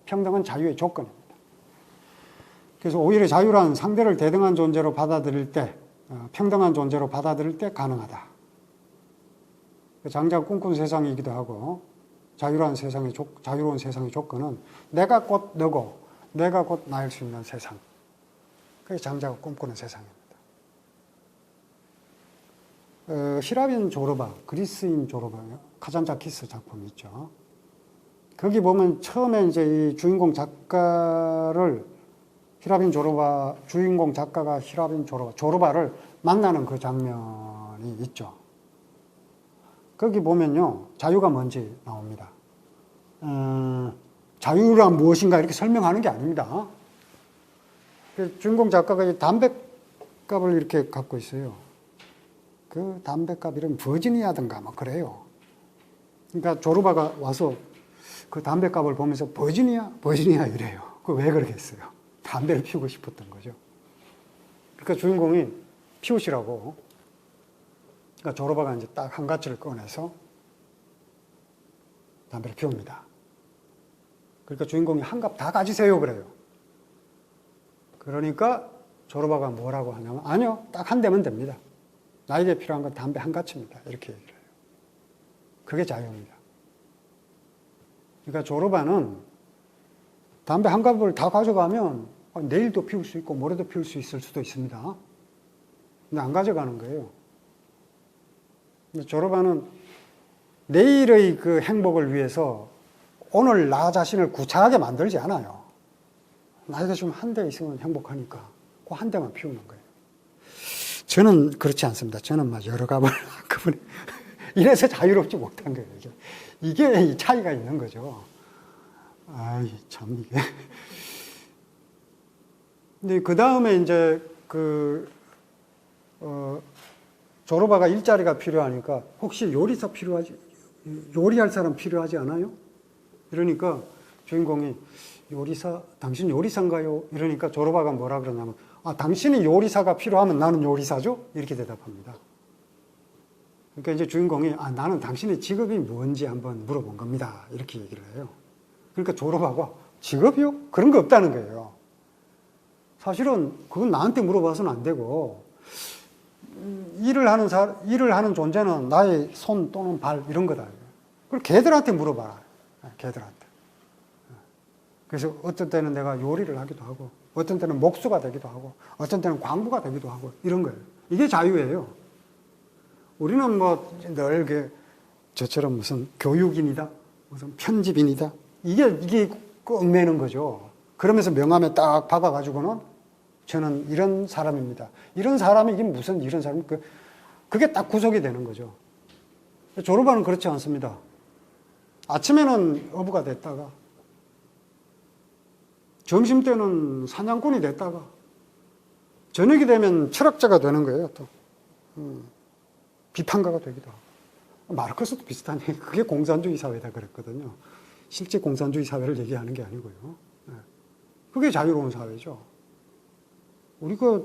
평등은 자유의 조건입니다. 그래서 오히려 자유란 상대를 대등한 존재로 받아들일 때, 평등한 존재로 받아들일 때 가능하다. 장자가 꿈꾼 세상이기도 하고 자유로운 세상의 조건은 내가 곧 너고 내가 곧 나일 수 있는 세상. 그게 장자가 꿈꾸는 세상입니다. 히라빈 조르바, 그리스인 조르바, 카잔자키스 작품이 있죠. 거기 보면 처음에 이제 이 주인공 작가를 주인공 작가가 히라빈 조르바를 만나는 그 장면이 있죠. 거기 보면요, 자유가 뭔지 나옵니다. 자유란 무엇인가 이렇게 설명하는 게 아닙니다. 주인공 작가가 이 담뱃갑을 이렇게 갖고 있어요. 그 담뱃갑 이름 버지니아든가 막 그래요. 그러니까 조르바가 와서 그 담뱃갑을 보면서 버지니아 이래요. 그 왜 그러겠어요? 담배를 피우고 싶었던 거죠. 그러니까 주인공이 피우시라고. 그러니까 조르바가 이제 딱 한 가지를 꺼내서 담배를 피웁니다. 그러니까 주인공이 한 갑 다 가지세요 그래요. 그러니까 조르바가 뭐라고 하냐면 아니요, 딱 한 대면 됩니다. 나에게 필요한 건 담배 한 가치입니다. 이렇게 얘기를 해요. 그게 자유입니다. 그러니까 조르바는 담배 한 갑을 다 가져가면 내일도 피울 수 있고 모레도 피울 수 있을 수도 있습니다. 근데 안 가져가는 거예요. 근데 조르바는 내일의 그 행복을 위해서 오늘 나 자신을 구차하게 만들지 않아요. 나에게 좀 한 대 있으면 행복하니까 그 한 대만 피우는 거예요. 저는 그렇지 않습니다. 저는 막 여러 갑을 한꺼번에 이래서 자유롭지 못한 거예요. 이게 이 차이가 있는 거죠. 아이, 참, 이게. 근데 그 다음에 이제 조르바가 일자리가 필요하니까 혹시 요리할 사람 필요하지 않아요? 이러니까 주인공이 당신 요리사인가요? 이러니까 조르바가 뭐라 그러냐면, 당신이 요리사가 필요하면 나는 요리사죠? 이렇게 대답합니다. 그러니까 이제 주인공이, 나는 당신의 직업이 뭔지 한번 물어본 겁니다. 이렇게 얘기를 해요. 그러니까 조르바가, 직업이요? 그런 거 없다는 거예요. 사실은 그건 나한테 물어봐서는 안 되고, 일을 하는 존재는 나의 손 또는 발, 이런 거다. 그걸 걔들한테 물어봐라. 걔들한테. 그래서 어떤 때는 내가 요리를 하기도 하고, 어떤 때는 목수가 되기도 하고, 어떤 때는 광부가 되기도 하고, 이런 거예요. 이게 자유예요. 우리는 늘 저처럼 무슨 교육인이다, 무슨 편집인이다, 이게 얽매는 거죠. 그러면서 명함에 딱 박아가지고는 저는 이런 사람입니다. 이런 사람이 이게 무슨 이런 사람, 그게 딱 구속이 되는 거죠. 조르바는 그렇지 않습니다. 아침에는 어부가 됐다가, 점심 때는 사냥꾼이 됐다가, 저녁이 되면 철학자가 되는 거예요, 또. 비판가가 되기도 하고. 마르크스도 비슷한 얘기, 그게 공산주의 사회다 그랬거든요. 실제 공산주의 사회를 얘기하는 게 아니고요. 그게 자유로운 사회죠. 우리가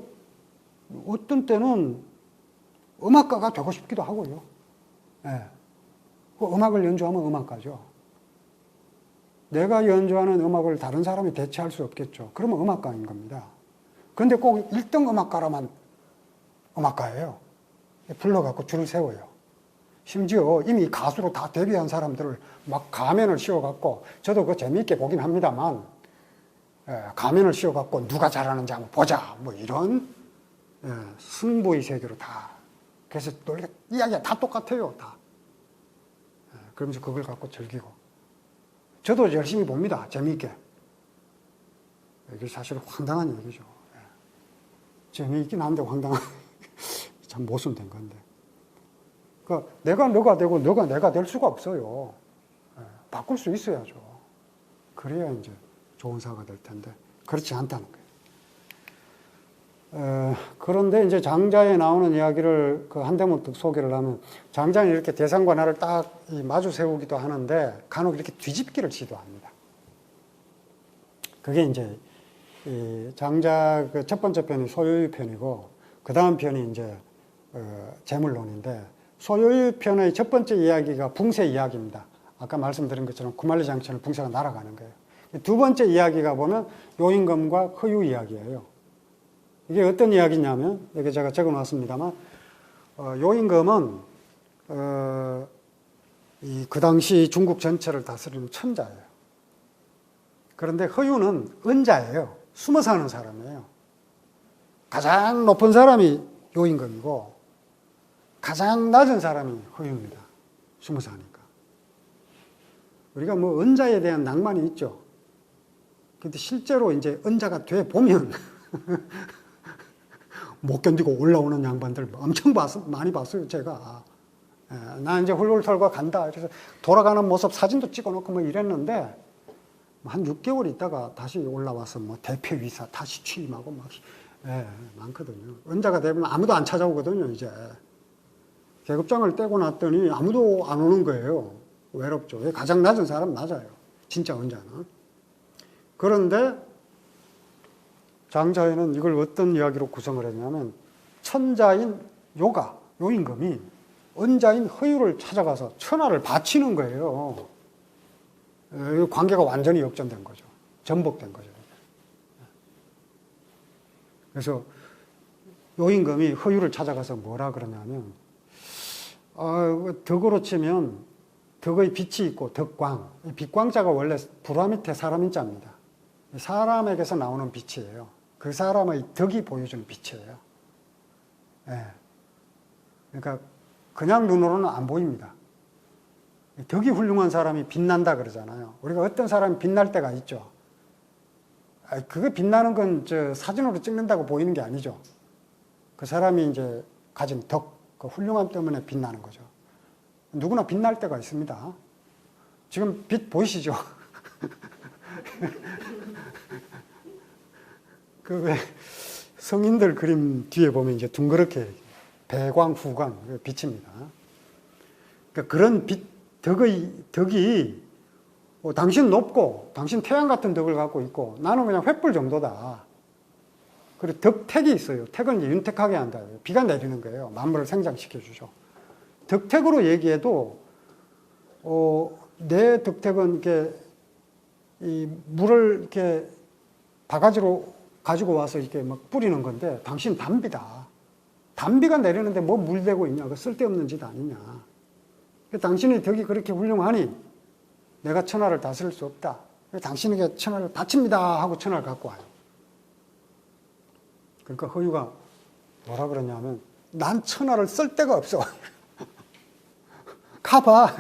어떤 때는 음악가가 되고 싶기도 하고요. 그 음악을 연주하면 음악가죠. 내가 연주하는 음악을 다른 사람이 대체할 수 없겠죠. 그러면 음악가인 겁니다. 그런데 꼭 1등 음악가라만 음악가예요. 불러갖고 줄을 세워요. 심지어 이미 가수로 다 데뷔한 사람들을 막 가면을 씌워갖고, 저도 그거 재미있게 보긴 합니다만, 가면을 씌워갖고 누가 잘하는지 한번 보자, 이런 승부의 세계로 다. 그래서 이야기가 다 똑같아요, 다. 그러면서 그걸 갖고 즐기고. 저도 열심히 봅니다, 재미있게. 이게 사실 황당한 얘기죠. 재미있긴 한데 황당한, 참 모순된 건데. 그러니까 내가 너가 되고 너가 내가 될 수가 없어요. 바꿀 수 있어야죠. 그래야 이제 좋은 사회가 될 텐데 그렇지 않다는 거예요. 그런데 이제 장자에 나오는 이야기를 한대문득 소개를 하면, 장자는 이렇게 대상과 나를 딱 마주 세우기도 하는데 간혹 이렇게 뒤집기를 시도합니다. 그게 이제 장자 첫 번째 편이 소유의 편이고, 그 다음 편이 이제 재물론인데, 소유의 편의 첫 번째 이야기가 붕세 이야기입니다. 아까 말씀드린 것처럼 구만리 장천을 붕세가 날아가는 거예요. 두 번째 이야기가 보면 요임금과 허유 이야기예요. 이게 어떤 이야기냐면, 여기 제가 적어 놨습니다만, 요임금은 그 당시 중국 전체를 다스리는 천자예요. 그런데 허유는 은자예요. 숨어 사는 사람이에요. 가장 높은 사람이 요임금이고 가장 낮은 사람이 허유입니다. 20살이니까. 우리가 뭐 은자에 대한 낭만이 있죠. 근데 실제로 이제 은자가 돼 보면 못 견디고 올라오는 양반들 엄청 많이 봤어요, 제가. 나 이제 훌훌 털고 간다. 그래서 돌아가는 모습 사진도 찍어놓고 뭐 이랬는데 한 6개월 있다가 다시 올라와서 뭐 대표이사 다시 취임하고 막 많거든요. 은자가 되면 아무도 안 찾아오거든요, 이제. 계급장을 떼고 났더니 아무도 안 오는 거예요. 외롭죠. 가장 낮은 사람 맞아요. 진짜 은자는. 그런데 장자에는 이걸 어떤 이야기로 구성을 했냐면 천자인 요임금이 은자인 허유를 찾아가서 천하를 바치는 거예요. 관계가 완전히 역전된 거죠. 전복된 거죠. 그래서 요임금이 허유를 찾아가서 뭐라 그러냐면 덕으로 치면 덕의 빛이 있고 덕광. 빛광자가 원래 불화 밑에 사람인 자입니다. 사람에게서 나오는 빛이에요. 그 사람의 덕이 보여주는 빛이에요. 그러니까 그냥 눈으로는 안 보입니다. 덕이 훌륭한 사람이 빛난다 그러잖아요. 우리가 어떤 사람이 빛날 때가 있죠. 그게 빛나는 건 사진으로 찍는다고 보이는 게 아니죠. 그 사람이 이제 가진 덕, 그 훌륭함 때문에 빛나는 거죠. 누구나 빛날 때가 있습니다. 지금 빛 보이시죠? 그 왜 성인들 그림 뒤에 보면 이제 둥그렇게 배광, 후광, 빛입니다. 그러니까 그런 빛, 덕이 당신 높고 당신 태양 같은 덕을 갖고 있고 나는 그냥 횃불 정도다. 그리고 덕택이 있어요. 택은 이제 윤택하게 한다. 비가 내리는 거예요. 만물을 생장시켜주죠. 덕택으로 얘기해도 내 덕택은 이렇게 이 물을 이렇게 바가지로 가지고 와서 이렇게 막 뿌리는 건데 당신 담비다. 담비가 내리는데 뭐 물대고 있냐? 그 쓸데없는 짓 아니냐? 당신의 덕이 그렇게 훌륭하니 내가 천하를 다스릴 수 없다. 당신에게 천하를 바칩니다 하고 천하를 갖고 와요. 그러니까 허유가 뭐라 그러냐면 난 천하를 쓸 데가 없어. 가봐.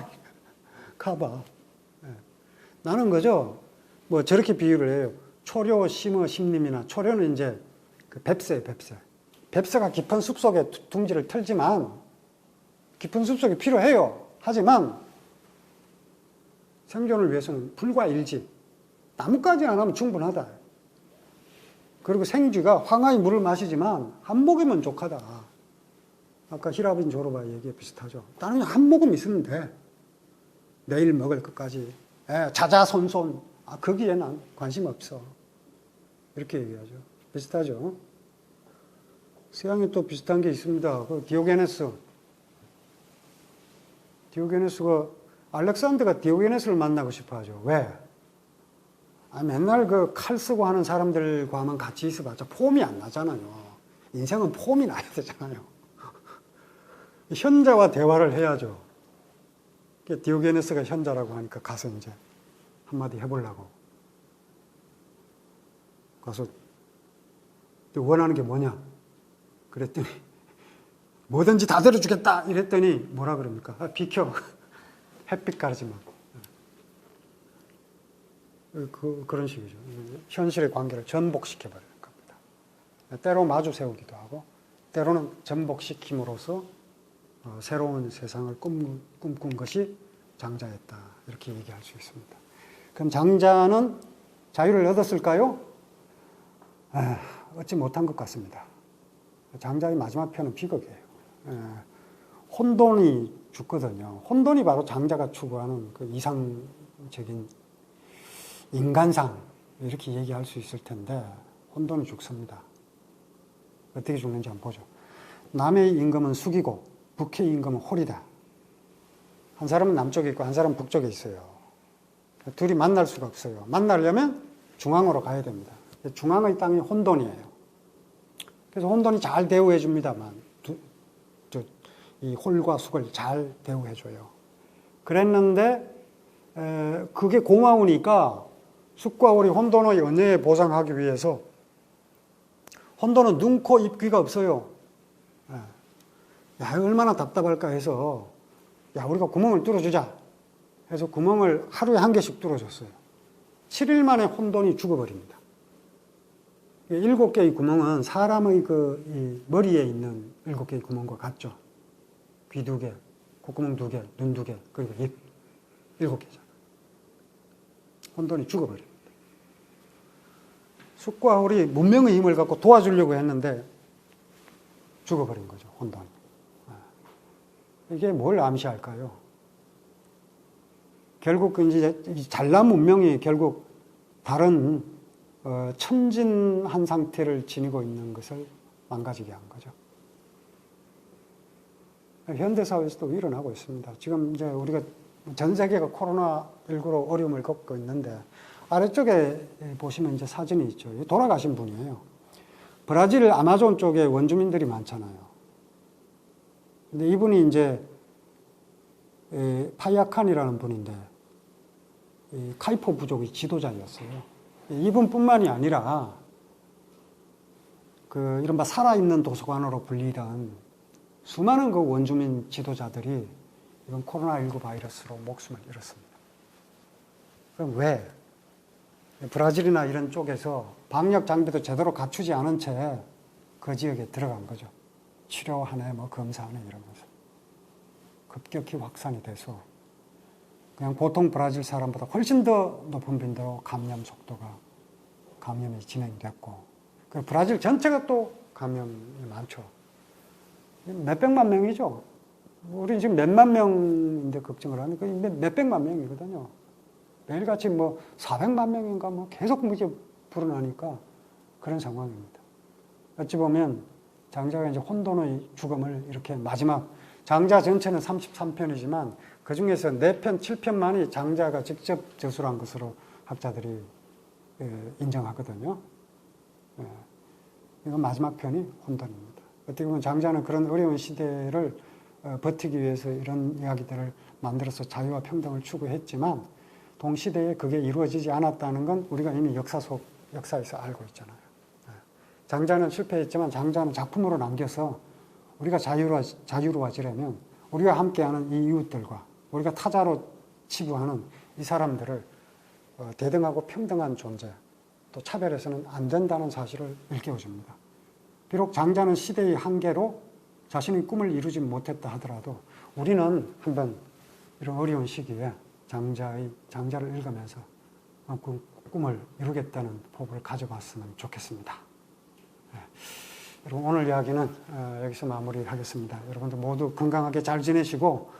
나는 거죠. 뭐 저렇게 비유를 해요. 초려, 심어, 심림이나 초려는 이제 그 뱁새예요, 뱁새. 뱁새가 깊은 숲속에 둥지를 틀지만 깊은 숲속이 필요해요. 하지만 생존을 위해서는 불과 일지. 나뭇가지 안 하면 충분하다. 그리고 생쥐가 황하의 물을 마시지만 한 모금은 족하다. 아까 히라빈 조르바 얘기에 비슷하죠. 나는 한 모금 있으면 돼. 내일 먹을 것까지. 자자손손. 거기에 난 관심 없어. 이렇게 얘기하죠. 비슷하죠. 서양에 또 비슷한 게 있습니다. 그 디오게네스가 알렉산더가 디오게네스를 만나고 싶어 하죠. 왜? 맨날 그 칼 쓰고 하는 사람들과만 같이 있어봤자 폼이 안 나잖아요. 인생은 폼이 나야 되잖아요. 현자와 대화를 해야죠. 디오게네스가 현자라고 하니까 가서 이제 한마디 해보려고. 가서 원하는 게 뭐냐? 그랬더니 뭐든지 다 들어주겠다 이랬더니 뭐라 그럽니까? 비켜. 햇빛 가리지 마. 그런 식이죠. 현실의 관계를 전복시켜버리는 겁니다. 때로 마주 세우기도 하고 때로는 전복시킴으로써 새로운 세상을 꿈꾼 것이 장자였다. 이렇게 얘기할 수 있습니다. 그럼 장자는 자유를 얻었을까요? 얻지 못한 것 같습니다. 장자의 마지막 편은 비극이에요. 혼돈이 죽거든요. 혼돈이 바로 장자가 추구하는 그 이상적인 인간상 이렇게 얘기할 수 있을 텐데 혼돈이 죽습니다. 어떻게 죽는지 한번 보죠. 남의 임금은 숙이고 북의 임금은 홀이다. 한 사람은 남쪽에 있고 한 사람은 북쪽에 있어요. 둘이 만날 수가 없어요. 만나려면 중앙으로 가야 됩니다. 중앙의 땅이 혼돈이에요. 그래서 혼돈이 잘 대우해 줍니다만 이 홀과 숙을 잘 대우해 줘요. 그랬는데 그게 고마우니까 숙과 홀이 혼돈의 은혜에 보상하기 위해서 혼돈은 눈, 코, 입, 귀가 없어요. 예. 야, 얼마나 답답할까 해서, 야, 우리가 구멍을 뚫어주자 해서 구멍을 하루에 1개씩 뚫어줬어요. 7일 만에 혼돈이 죽어버립니다. 7개의 구멍은 사람의 이 머리에 있는 7개의 구멍과 같죠. 귀 2개, 콧구멍 2개, 눈 2개, 그리고 입 7개죠. 혼돈이 죽어버립니다. 숲과 홀이 문명의 힘을 갖고 도와주려고 했는데 죽어버린 거죠, 혼돈이. 이게 뭘 암시할까요? 결국 이제 잘난 문명이 결국 다른 첨진한 상태를 지니고 있는 것을 망가지게 한 거죠. 현대사회에서도 일어나고 있습니다. 지금 이제 우리가 전 세계가 코로나19로 어려움을 겪고 있는데 아래쪽에 보시면 이제 사진이 있죠. 돌아가신 분이에요. 브라질 아마존 쪽에 원주민들이 많잖아요. 근데 이분이 이제 파야칸이라는 분인데 카이포 부족의 지도자였어요. 이분뿐만이 아니라 그 이른바 살아있는 도서관으로 불리던 수많은 그 원주민 지도자들이 이번 코로나19 바이러스로 목숨을 잃었습니다. 그럼 왜? 브라질이나 이런 쪽에서 방역 장비도 제대로 갖추지 않은 채 그 지역에 들어간 거죠. 치료하네, 뭐 검사하네 이러면서. 급격히 확산이 돼서 그냥 보통 브라질 사람보다 훨씬 더 높은 빈도로 감염이 진행됐고, 브라질 전체가 또 감염이 많죠. 몇백만 명이죠. 우리 지금 몇만 명인데 걱정을 하니까 몇백만 명이거든요. 매일같이 뭐 400만 명인가 뭐 계속 이렇게 불어나니까 그런 상황입니다. 어찌 보면 장자가 이제 혼돈의 죽음을 이렇게 마지막, 장자 전체는 33편이지만 그 중에서 4편, 7편만이 장자가 직접 저술한 것으로 학자들이 인정하거든요. 이건 마지막 편이 혼돈입니다. 어떻게 보면 장자는 그런 어려운 시대를 버티기 위해서 이런 이야기들을 만들어서 자유와 평등을 추구했지만 동시대에 그게 이루어지지 않았다는 건 우리가 이미 역사에서 알고 있잖아요. 장자는 실패했지만 장자는 작품으로 남겨서 우리가 자유로워지려면 우리가 함께하는 이 이웃들과 우리가 타자로 치부하는 이 사람들을 대등하고 평등한 존재, 또 차별해서는 안 된다는 사실을 일깨워줍니다. 비록 장자는 시대의 한계로 자신의 꿈을 이루지 못했다 하더라도 우리는 한번 이런 어려운 시기에 장자를 읽으면서 그 꿈을 이루겠다는 포부를 가져봤으면 좋겠습니다. 여러분, 오늘 이야기는 여기서 마무리하겠습니다. 여러분들 모두 건강하게 잘 지내시고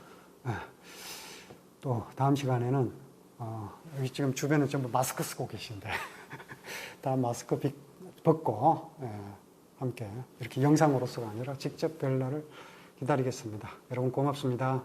또 다음 시간에는 여기 지금 주변에 전부 마스크 쓰고 계신데 다 마스크 벗고 함께 이렇게 영상으로서가 아니라 직접 뵐 날을 기다리겠습니다. 여러분 고맙습니다.